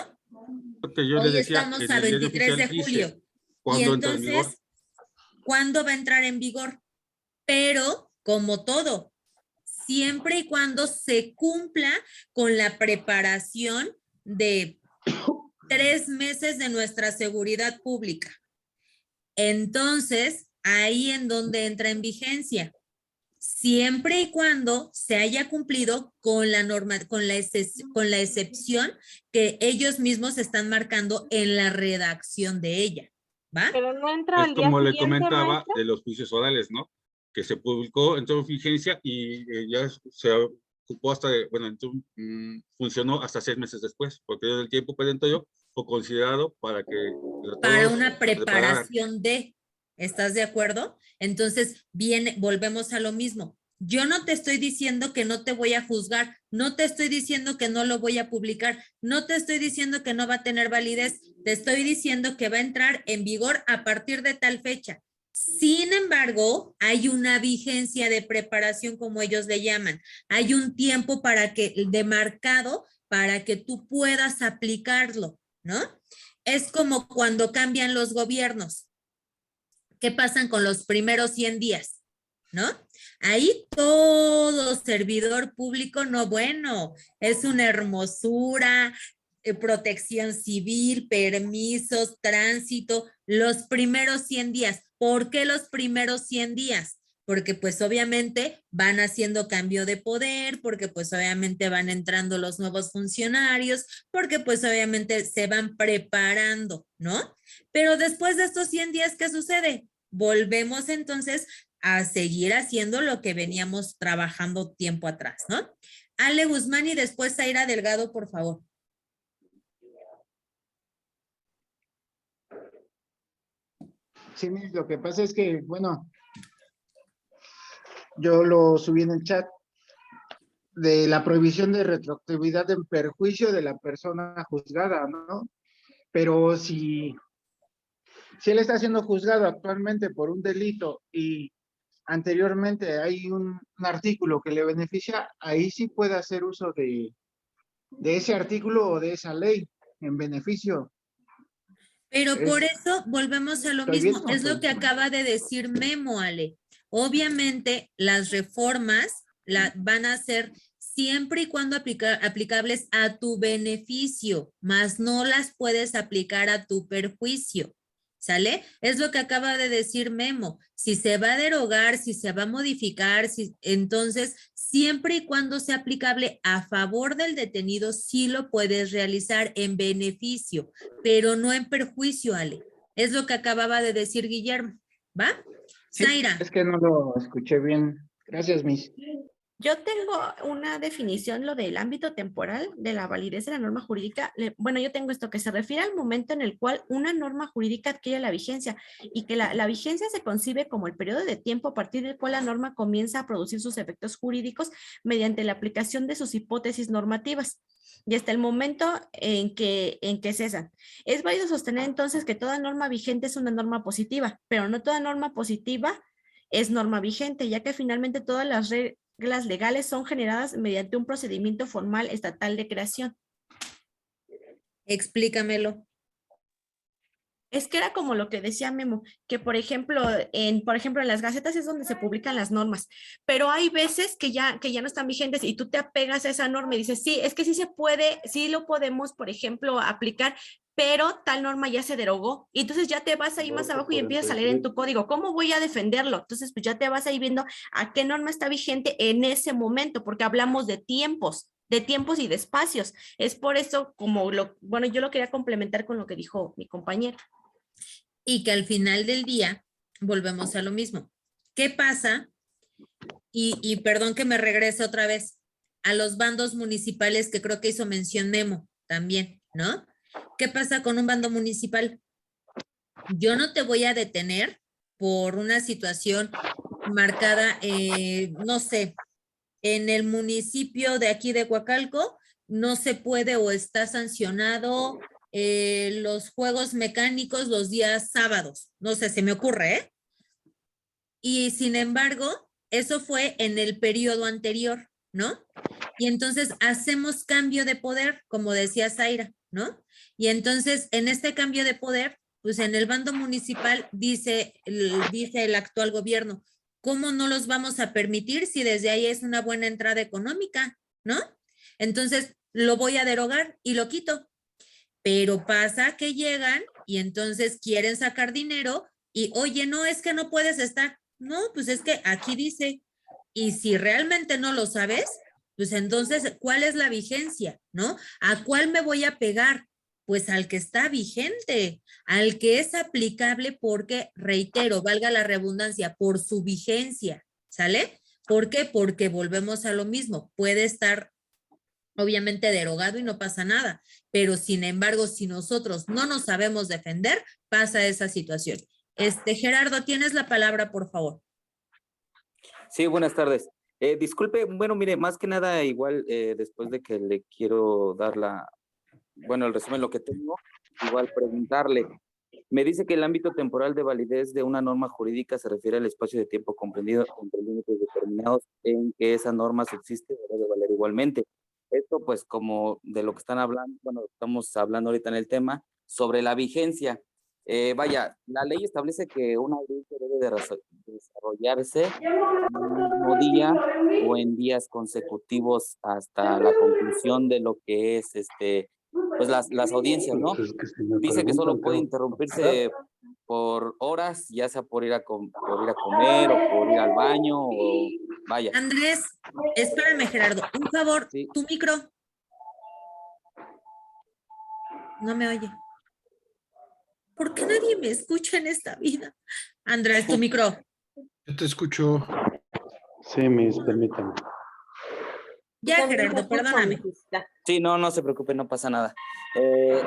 Porque yo le Hoy decía, estamos en a el diario 23 de oficial dice, julio. Y ¿cuándo entra en vigor? entonces, ¿cuándo va a entrar en vigor? Pero, como todo, siempre y cuando se cumpla con la preparación de 3 meses de nuestra seguridad pública. Entonces, ahí en donde entra en vigencia. Siempre y cuando se haya cumplido con la norma, con la excepción que ellos mismos están marcando en la redacción de ella, ¿va? Pero no entra Es al día como le siguiente, comentaba maestra. de los juicios orales, ¿no? Que se publicó, entró en vigencia y ya se ocupó hasta, bueno, entonces, funcionó hasta 6 meses después, porque el tiempo perentorio fue considerado para que Para todos una se prepararan. preparación de, ¿estás de acuerdo? Entonces, volvemos a lo mismo. Yo no te estoy diciendo que no te voy a juzgar, no te estoy diciendo que no lo voy a publicar, no te estoy diciendo que no va a tener validez, te estoy diciendo que va a entrar en vigor a partir de tal fecha. Sin embargo, hay una vigencia de preparación, como ellos le llaman. Hay un tiempo demarcado para que tú puedas aplicarlo, ¿no? Es como cuando cambian los gobiernos. ¿Qué pasan con los primeros 100 días? ¿No? Ahí todo servidor público, no, bueno, es una hermosura, protección civil, permisos, tránsito, los primeros 100 días. ¿Por qué los primeros 100 días? Porque pues obviamente van haciendo cambio de poder, porque pues obviamente van entrando los nuevos funcionarios, porque pues obviamente se van preparando, ¿no? Pero después de estos 100 días, ¿qué sucede? Volvemos entonces a seguir haciendo lo que veníamos trabajando tiempo atrás, ¿no? Ale Guzmán y después Zaira Delgado, por favor. Sí, lo que pasa es que, bueno, yo lo subí en el chat de la prohibición de retroactividad en perjuicio de la persona juzgada, ¿no? Pero si él está siendo juzgado actualmente por un delito y anteriormente hay un artículo que le beneficia, ahí sí puede hacer uso de ese artículo o de esa ley en beneficio. Pero por eso volvemos a lo ¿Estoy mismo. bien? Es lo que acaba de decir Memo, Ale. Obviamente, las reformas van a ser siempre y cuando aplicables a tu beneficio, mas no las puedes aplicar a tu perjuicio. ¿Sale? Es lo que acaba de decir Memo. Si se va a derogar, si se va a modificar, entonces, siempre y cuando sea aplicable a favor del detenido, sí lo puedes realizar en beneficio, pero no en perjuicio, Ale. Es lo que acababa de decir Guillermo. ¿Va? Sí, Zaira. es que no lo escuché bien. Gracias, Miss. Yo tengo una definición, lo del ámbito temporal de la validez de la norma jurídica. Bueno, yo tengo esto que se refiere al momento en el cual una norma jurídica adquiere la vigencia y que la vigencia se concibe como el periodo de tiempo a partir del cual la norma comienza a producir sus efectos jurídicos mediante la aplicación de sus hipótesis normativas y hasta el momento en que cesan. Es válido sostener entonces que toda norma vigente es una norma positiva, pero no toda norma positiva es norma vigente, ya que finalmente todas las reglas legales son generadas mediante un procedimiento formal estatal de creación. Explícamelo. Es que era como lo que decía Memo, que por ejemplo, en las gacetas es donde se publican las normas, pero hay veces que ya no están vigentes y tú te apegas a esa norma y dices, sí, es que sí se puede, sí lo podemos, por ejemplo, aplicar, pero tal norma ya se derogó. Y entonces ya te vas ahí más abajo y empiezas a leer en tu código, ¿cómo voy a defenderlo? Entonces, pues ya te vas ahí viendo a qué norma está vigente en ese momento, porque hablamos de tiempos y de espacios. Es por eso bueno, yo lo quería complementar con lo que dijo mi compañero. Y que al final del día volvemos a lo mismo. ¿Qué pasa? Y perdón que me regrese otra vez a los bandos municipales que creo que hizo mención Memo también, ¿no? ¿Qué pasa con un bando municipal? Yo no te voy a detener por una situación marcada, no sé, en el municipio de aquí de Coacalco, no se puede o está sancionado los juegos mecánicos los días sábados. No sé, se me ocurre, ¿eh? Y sin embargo, eso fue en el periodo anterior, ¿no? Y entonces hacemos cambio de poder, como decía Zaira, ¿no? Y entonces en este cambio de poder, pues en el bando municipal dice el actual gobierno, ¿cómo no los vamos a permitir si desde ahí es una buena entrada económica, ¿no? Entonces lo voy a derogar y lo quito. Pero pasa que llegan y entonces quieren sacar dinero y, oye, no, es que no puedes estar. No, pues es que aquí dice, y si realmente no lo sabes, pues entonces, ¿cuál es la vigencia? ¿No? ¿A cuál me voy a pegar? Pues al que está vigente, al que es aplicable porque, reitero, valga la redundancia, por su vigencia, ¿sale? ¿Por qué? Porque volvemos a lo mismo, puede estar obviamente derogado y no pasa nada, pero sin embargo, si nosotros no nos sabemos defender, pasa esa situación. Gerardo, tienes la palabra, por favor. Sí, buenas tardes. Disculpe, bueno, mire, más que nada, igual, después de que le quiero dar el resumen, lo que tengo, igual preguntarle. Me dice que el ámbito temporal de validez de una norma jurídica se refiere al espacio de tiempo comprendido entre límites determinados en que esa norma subsiste y debe valer igualmente. Esto, pues, como de lo que están hablando, bueno, estamos hablando ahorita en el tema, sobre la vigencia. Vaya, la ley establece que una audiencia debe desarrollarse en un mismo día o en días consecutivos hasta la conclusión de lo que es pues las audiencias, ¿no? Dice que solo puede interrumpirse por horas, ya sea por ir a comer o por ir al baño o vaya. Andrés, espérame, Gerardo, un favor, Sí. tu micro. No me oye. ¿Por qué nadie me escucha en esta vida? Andrés, tu micro. Yo te escucho. Sí, Miss, permítame. Ya, Gerardo, perdóname. Sí, no se preocupe, no pasa nada.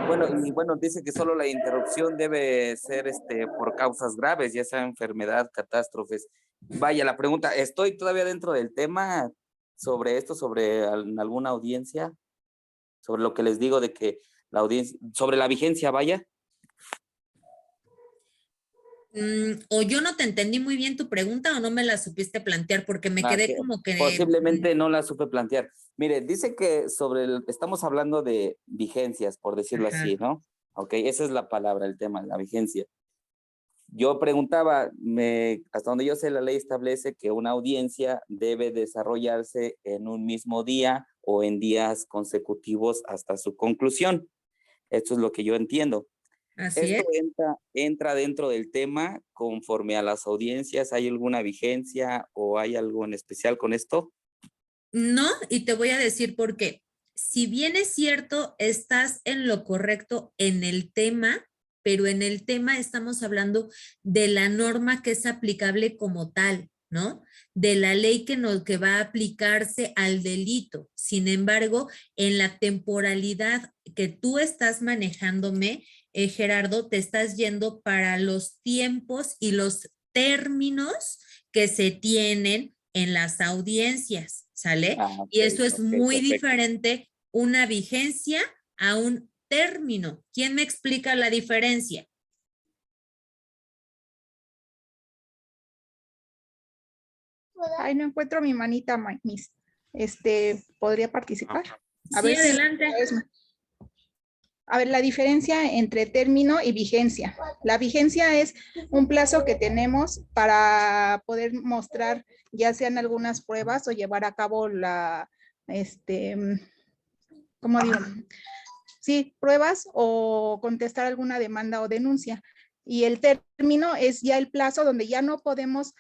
Bueno, dice que solo la interrupción debe ser por causas graves, ya sea enfermedad, catástrofes. Vaya, la pregunta, ¿estoy todavía dentro del tema sobre esto, sobre alguna audiencia? Sobre lo que les digo de que la audiencia, sobre la vigencia, vaya. O yo no te entendí muy bien tu pregunta o no me la supiste plantear porque me quedé como que... Posiblemente no la supe plantear. Mire, dice que estamos hablando de vigencias, por decirlo Ajá. así, ¿no? Ok, esa es la palabra, el tema, la vigencia. Yo preguntaba, hasta donde yo sé, la ley establece que una audiencia debe desarrollarse en un mismo día o en días consecutivos hasta su conclusión. Esto es lo que yo entiendo. Así es. ¿Esto entra dentro del tema conforme a las audiencias? ¿Hay alguna vigencia o hay algo en especial con esto? No, y te voy a decir por qué. Si bien es cierto, estás en lo correcto en el tema, pero en el tema estamos hablando de la norma que es aplicable como tal, ¿no? De la ley que va a aplicarse al delito. Sin embargo, en la temporalidad que tú estás manejándome, Gerardo, te estás yendo para los tiempos y los términos que se tienen en las audiencias, ¿sale? Okay, y eso es muy perfecto. diferente una vigencia a un término. ¿Quién me explica la diferencia? Ay, no encuentro mi manita, Miss. ¿Podría participar? Sí, adelante. A ver, la diferencia entre término y vigencia. La vigencia es un plazo que tenemos para poder mostrar ya sean algunas pruebas o llevar a cabo ¿cómo digo? Sí, pruebas o contestar alguna demanda o denuncia. Y el término es ya el plazo donde ya no podemos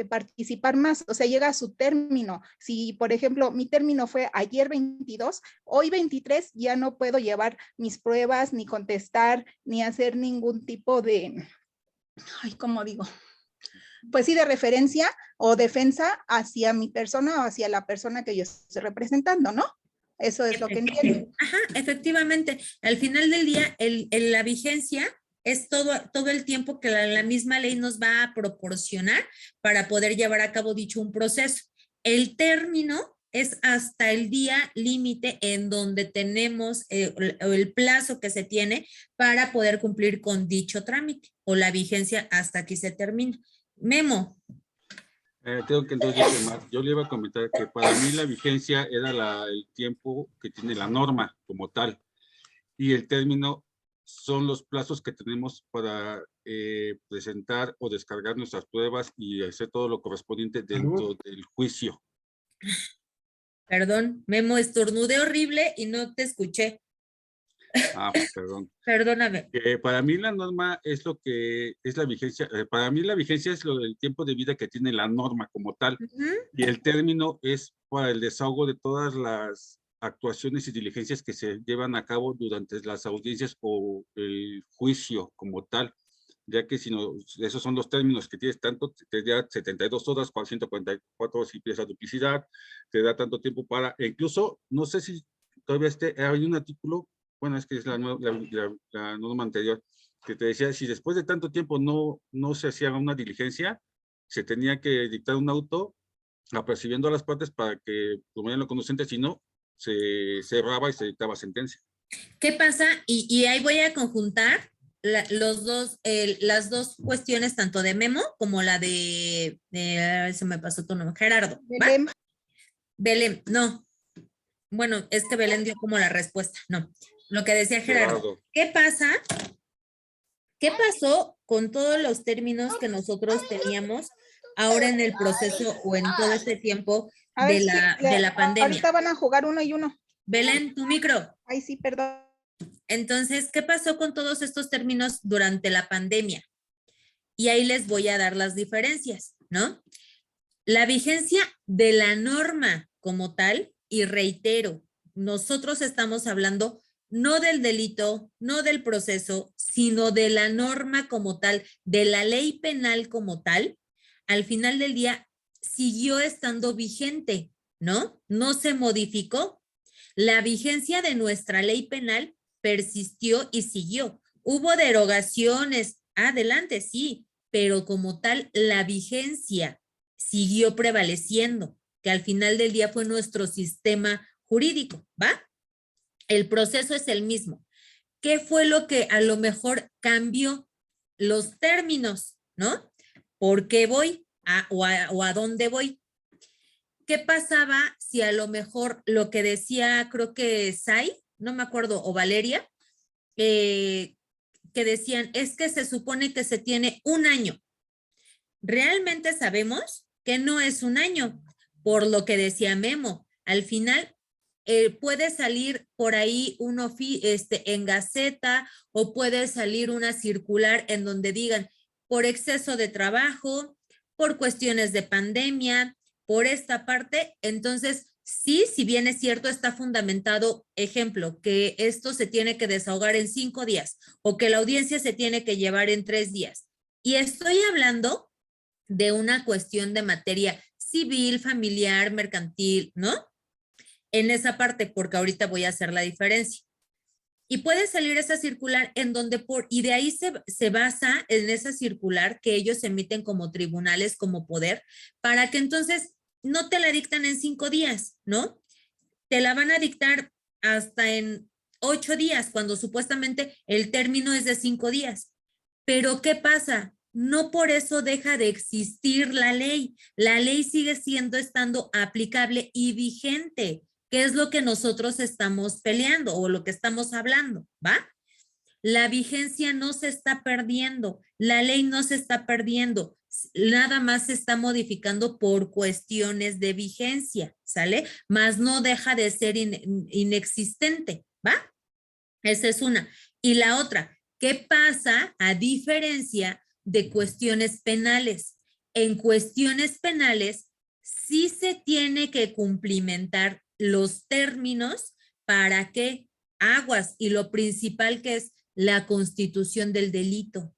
participar más, o sea, llega a su término. Si, por ejemplo, mi término fue ayer 22, hoy 23 ya no puedo llevar mis pruebas, ni contestar, ni hacer ningún tipo de, ¿cómo digo? Pues sí, de referencia o defensa hacia mi persona o hacia la persona que yo estoy representando, ¿no? Eso es lo que entiendo. Ajá, efectivamente. Al final del día, la vigencia es todo el tiempo que la misma ley nos va a proporcionar para poder llevar a cabo dicho un proceso. El término es hasta el día límite en donde tenemos el plazo que se tiene para poder cumplir con dicho trámite o la vigencia hasta que se termina. Memo. Tengo que entonces llamar. Yo le iba a comentar que para mí la vigencia era el tiempo que tiene la norma como tal, y el término son los plazos que tenemos para presentar o descargar nuestras pruebas y hacer todo lo correspondiente dentro del juicio. Perdón, Memo, estornudé horrible y no te escuché. Ah, pues, perdón. Perdóname. Para mí la norma es lo que es la vigencia. Para mí la vigencia es lo del tiempo de vida que tiene la norma como tal. Y el término es para el desahogo de todas las actuaciones y diligencias que se llevan a cabo durante las audiencias o el juicio como tal. Ya que si no, esos son los términos que tienes tanto, te da 72 horas, 144 si piensas duplicidad, te da tanto tiempo para, e incluso, no sé si todavía hay un artículo. Bueno, es que es la norma anterior, que te decía, si después de tanto tiempo no se hacía una diligencia, se tenía que dictar un auto apercibiendo a las partes para que tomaran lo conducente, si no, se cerraba y se dictaba sentencia. ¿Qué pasa? Y ahí voy a conjuntar las dos cuestiones, tanto de Memo como la de se me pasó tu nombre, Gerardo. ¿Va? Belén, no. Bueno, es que Belén dio como la respuesta, no. Lo que decía Gerardo. ¿Qué pasa? ¿Qué pasó con todos los términos que nosotros teníamos ahora en el proceso o en todo este tiempo de la pandemia? Ahorita van a jugar 1 y 1. Belén, tu micro. Ay, sí, perdón. Entonces, ¿qué pasó con todos estos términos durante la pandemia? Y ahí les voy a dar las diferencias, ¿no? La vigencia de la norma como tal, y reitero, nosotros estamos hablando no del delito, no del proceso, sino de la norma como tal, de la ley penal como tal, al final del día siguió estando vigente, ¿no? No se modificó. La vigencia de nuestra ley penal persistió y siguió. Hubo derogaciones, adelante, sí, pero como tal, la vigencia siguió prevaleciendo, que al final del día fue nuestro sistema jurídico, ¿va? El proceso es el mismo. ¿Qué fue lo que a lo mejor cambió? Los términos, ¿no? ¿Por qué voy? O a dónde voy? ¿Qué pasaba si a lo mejor lo que decía, creo que Sai, no me acuerdo, o Valeria, que decían, es que se supone que se tiene 1 año. Realmente sabemos que no es 1 año, por lo que decía Memo. Al final, puede salir por ahí en Gaceta o puede salir una circular en donde digan por exceso de trabajo, por cuestiones de pandemia, por esta parte. Entonces, sí, si bien es cierto, está fundamentado, ejemplo, que esto se tiene que desahogar en 5 días o que la audiencia se tiene que llevar en 3 días. Y estoy hablando de una cuestión de materia civil, familiar, mercantil, ¿no? En esa parte, porque ahorita voy a hacer la diferencia. Y puede salir esa circular en donde y de ahí se basa en esa circular que ellos emiten como tribunales, como poder, para que entonces no te la dictan en 5 días, ¿no? Te la van a dictar hasta en 8 días, cuando supuestamente el término es de 5 días. Pero ¿qué pasa? No por eso deja de existir la ley. La ley sigue estando aplicable y vigente. ¿Qué es lo que nosotros estamos peleando o lo que estamos hablando? ¿Va? La vigencia no se está perdiendo, la ley no se está perdiendo, nada más se está modificando por cuestiones de vigencia, ¿sale? Más no deja de ser inexistente, ¿va? Esa es una. Y la otra, ¿qué pasa a diferencia de cuestiones penales? En cuestiones penales sí se tiene que cumplimentar los términos para que aguas y lo principal que es la constitución del delito.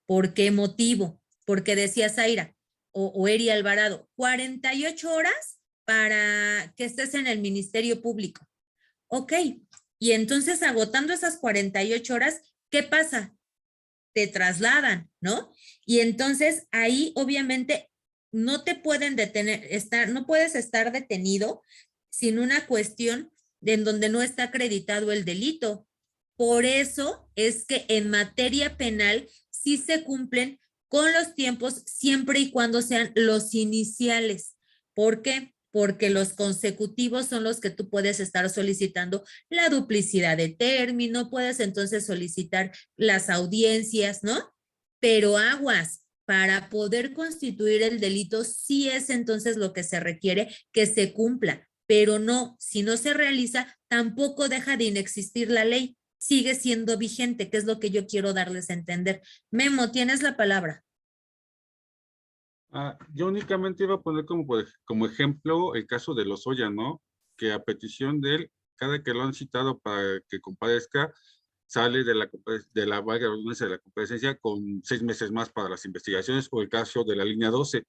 ¿Por qué motivo? Porque decía Zaira o Eri Alvarado, 48 horas para que estés en el Ministerio Público. Ok, y entonces agotando esas 48 horas, ¿qué pasa? Te trasladan, ¿no? Y entonces ahí obviamente no te pueden detener, no puedes estar detenido sin una cuestión en donde no está acreditado el delito. Por eso es que en materia penal sí se cumplen con los tiempos siempre y cuando sean los iniciales. ¿Por qué? Porque los consecutivos son los que tú puedes estar solicitando la duplicidad de término, puedes entonces solicitar las audiencias, ¿no? Pero aguas, para poder constituir el delito, sí es entonces lo que se requiere que se cumpla, pero no, si no se realiza, tampoco deja de inexistir la ley, sigue siendo vigente, que es lo que yo quiero darles a entender. Memo, tienes la palabra. Yo únicamente iba a poner como ejemplo el caso de Lozoya, ¿no? Que a petición de él, cada que lo han citado para que comparezca, sale de la valga redundancia de la comparecencia con 6 meses más para las investigaciones, o el caso de la línea 12,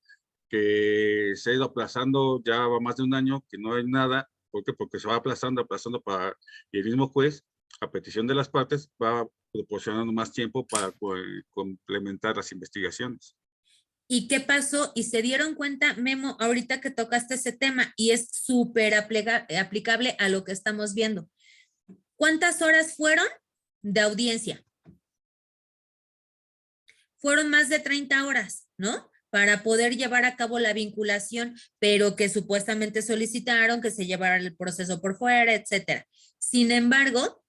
que se ha ido aplazando, ya va más de un año, que no hay nada. ¿Por qué? Porque se va aplazando para y el mismo juez, a petición de las partes, va proporcionando más tiempo para complementar las investigaciones. ¿Y qué pasó? Y se dieron cuenta, Memo, ahorita que tocaste ese tema, y es súper aplicable a lo que estamos viendo. ¿Cuántas horas fueron de audiencia? Fueron más de 30 horas, ¿no? Para poder llevar a cabo la vinculación, pero que supuestamente solicitaron que se llevara el proceso por fuera, etcétera. Sin embargo,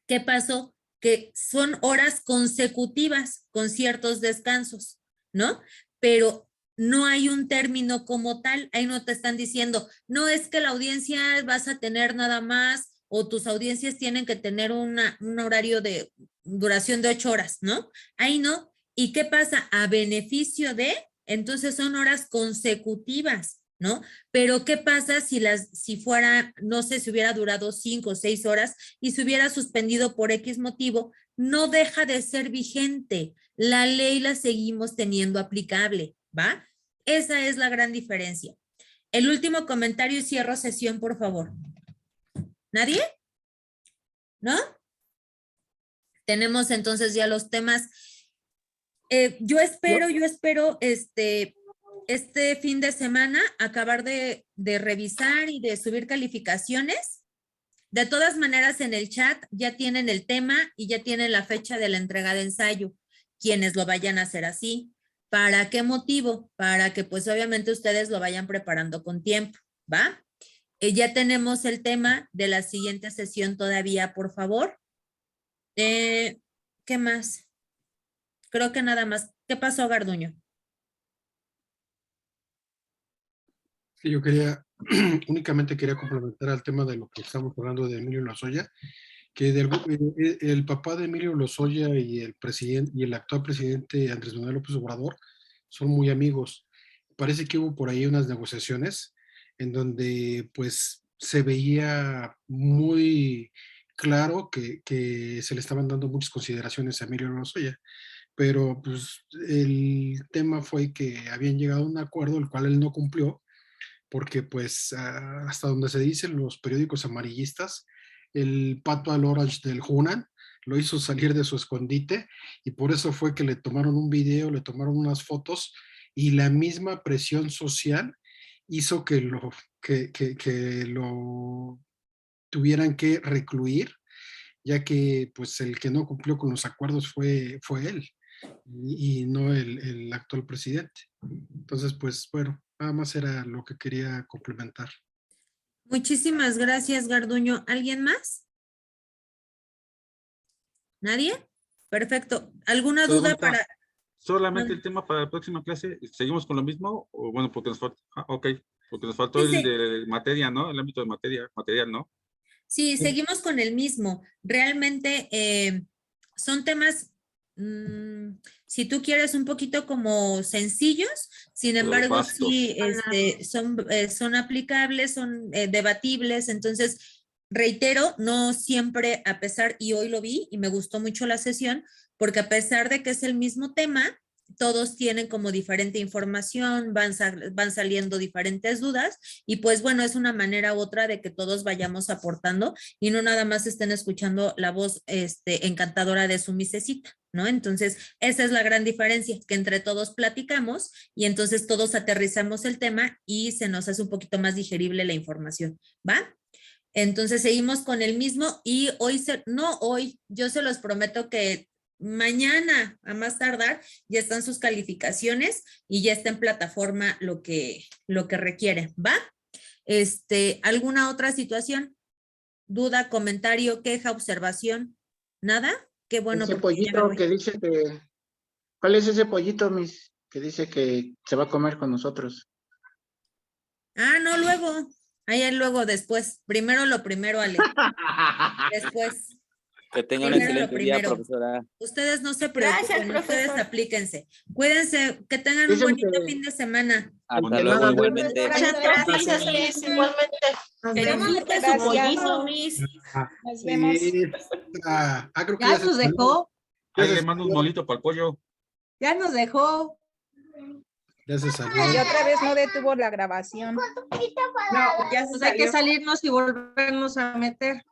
¿qué pasó? Que son horas consecutivas con ciertos descansos, ¿no? Pero no hay un término como tal, ahí no te están diciendo, no es que la audiencia vas a tener nada más o tus audiencias tienen que tener un horario de duración de 8 horas, ¿no? Ahí no. ¿Y qué pasa? A beneficio de, entonces son horas consecutivas, ¿no? Pero ¿qué pasa si fuera, no sé, si hubiera durado 5 o 6 horas y se hubiera suspendido por X motivo? No deja de ser vigente. La ley la seguimos teniendo aplicable, ¿va? Esa es la gran diferencia. El último comentario y cierro sesión, por favor. ¿Nadie? ¿No? Tenemos entonces ya los temas. Yo espero este fin de semana acabar de revisar y de subir calificaciones. De todas maneras, en el chat ya tienen el tema y ya tienen la fecha de la entrega de ensayo, quienes lo vayan a hacer así. ¿Para qué motivo? Para que pues obviamente ustedes lo vayan preparando con tiempo, ¿va? Ya tenemos el tema de la siguiente sesión todavía, por favor. ¿Qué más? Creo que nada más. ¿Qué pasó, Garduño? Sí, yo únicamente quería complementar al tema de lo que estamos hablando de Emilio Lozoya, que el papá de Emilio Lozoya y el presidente y el actual presidente Andrés Manuel López Obrador son muy amigos. Parece que hubo por ahí unas negociaciones en donde pues se veía muy claro que se le estaban dando muchas consideraciones a Emilio Lozoya, pero pues el tema fue que habían llegado a un acuerdo el cual él no cumplió, porque pues hasta donde se dicen los periódicos amarillistas, el pato al orange del Hunan lo hizo salir de su escondite y por eso fue que le tomaron un video, le tomaron unas fotos y la misma presión social hizo que lo tuvieran que recluir, ya que pues el que no cumplió con los acuerdos fue él y no el actual presidente. Entonces, pues bueno, nada más era lo que quería complementar. Muchísimas gracias, Garduño. ¿Alguien más? ¿Nadie? Perfecto. ¿Alguna duda Pregunta, para...? ¿solamente el tema para la próxima clase? ¿Seguimos con lo mismo? O bueno, porque nos falta, ok, porque nos faltó Sí, el sí. de materia, ¿no? El ámbito de materia, material, ¿no? Sí, seguimos con el mismo. Realmente son temas, si tú quieres, un poquito como sencillos, sin Pero embargo, vastos. sí, son aplicables, son debatibles. Entonces, reitero, no siempre, a pesar, y hoy lo vi y me gustó mucho la sesión, porque a pesar de que es el mismo tema, todos tienen como diferente información, van saliendo diferentes dudas y pues bueno, es una manera u otra de que todos vayamos aportando y no nada más estén escuchando la voz encantadora de su misecita, ¿no? Entonces, esa es la gran diferencia, que entre todos platicamos y entonces todos aterrizamos el tema y se nos hace un poquito más digerible la información, ¿va? Entonces seguimos con el mismo y hoy, no hoy, yo se los prometo que mañana a más tardar ya están sus calificaciones y ya está en plataforma lo que requiere, ¿va? ¿Alguna otra situación? ¿Duda, comentario, queja, observación? ¿Nada? Qué bueno, Ese porque ya me pollito voy. que dice que, ¿cuál es ese pollito, Miss? Que dice que se va a comer con nosotros. Ah, no, luego. Ahí luego, después. Primero lo primero, Ale. Después. Que tenga un Primero lo excelente día, primero. profesora. Ustedes no se Gracias, preocupen, ustedes profesor. aplíquense. Cuídense, que tengan un Dicen bonito que fin de semana. Hasta que luego, nada debe. igualmente. Muchas gracias, Miss. Igualmente. Nos Que vemos. disfrute su Gracias. pollito, Miss. Nos vemos. Creo que Ya ya se nos dejó, Ahí ya le se mando un salió. molito para el pollo. ya nos dejó. Ya se Y salió. otra vez no detuvo la grabación. No, ya pues hay que salirnos y volvernos a meter.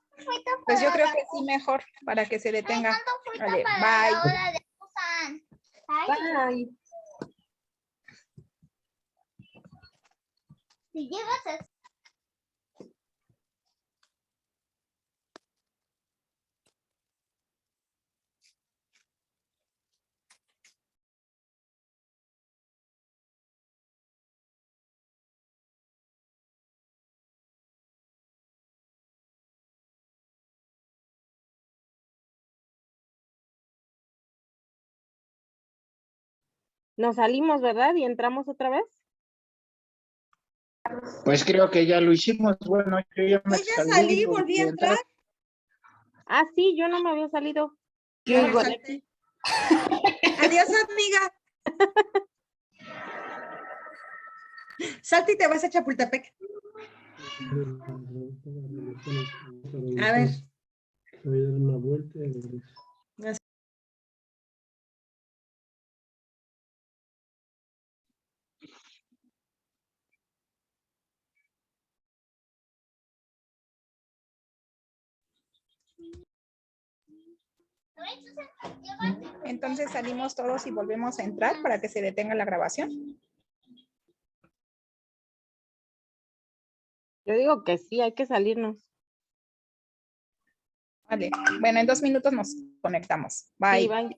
Pues yo creo que sí, mejor, para que se detenga. Vale, bye. Bye. Si llegas a Nos salimos, ¿verdad? Y entramos otra vez. Pues creo que ya lo hicimos. Bueno, yo ya me Yo ya salí, volví a entrar. Ah, sí, yo no me había salido. Yo igual. Adiós, amiga. Salti, te vas a Chapultepec. A ver. Voy a dar una vuelta y regreso. Entonces salimos todos y volvemos a entrar para que se detenga la grabación. Yo digo que sí, hay que salirnos. Vale. Bueno, en 2 minutos nos conectamos. Bye. Sí, bye.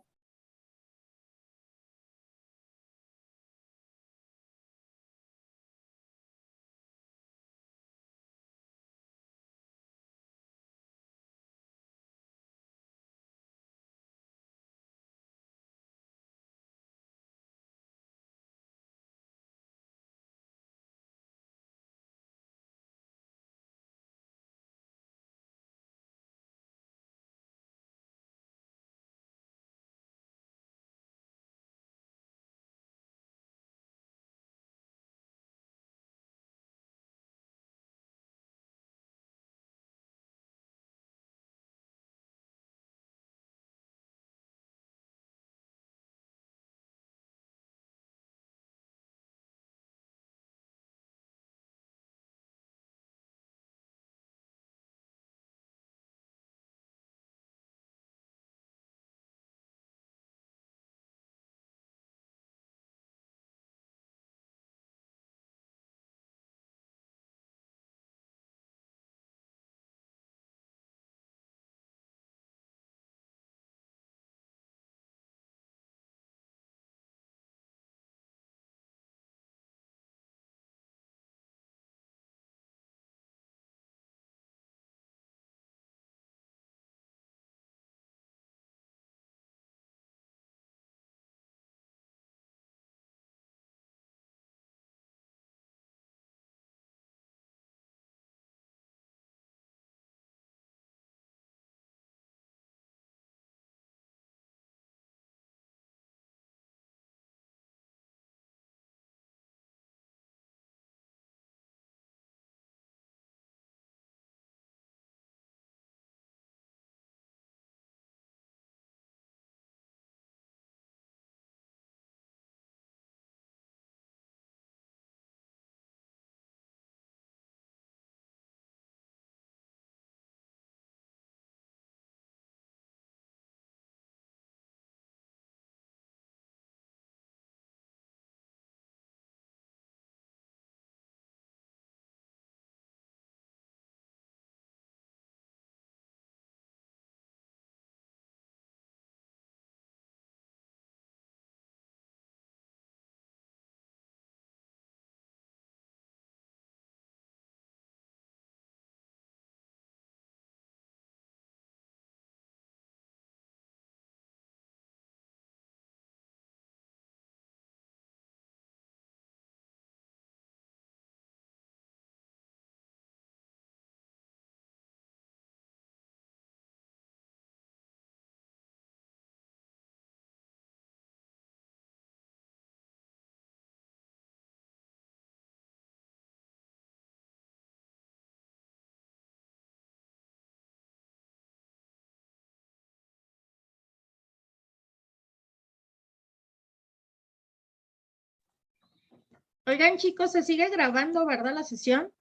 Oigan, chicos, se sigue grabando, ¿verdad, la sesión?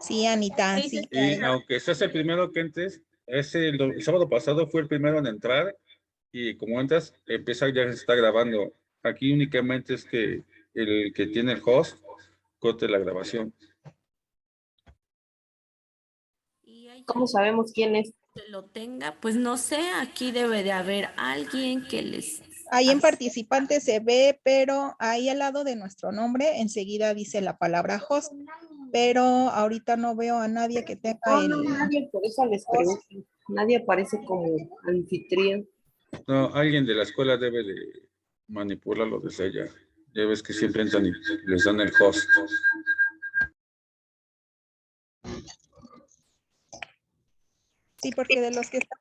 Sí, Anita, Sí, sí. Y aunque seas el primero que entres, el sábado pasado fue el primero en entrar y como entras, empieza ya se está grabando. Aquí únicamente es que el que tiene el host corte la grabación. ¿Cómo sabemos quién es? Que lo tenga, pues no sé, aquí debe de haber alguien que les... Ahí en participantes se ve, pero ahí al lado de nuestro nombre enseguida dice la palabra host, pero ahorita no veo a nadie que tenga No, el... no, nadie, por eso les pregunto. Nadie aparece como anfitrión. No, alguien de la escuela debe de manipularlo desde allá. Ya ves que siempre entran y les dan el host. Sí, porque de los que están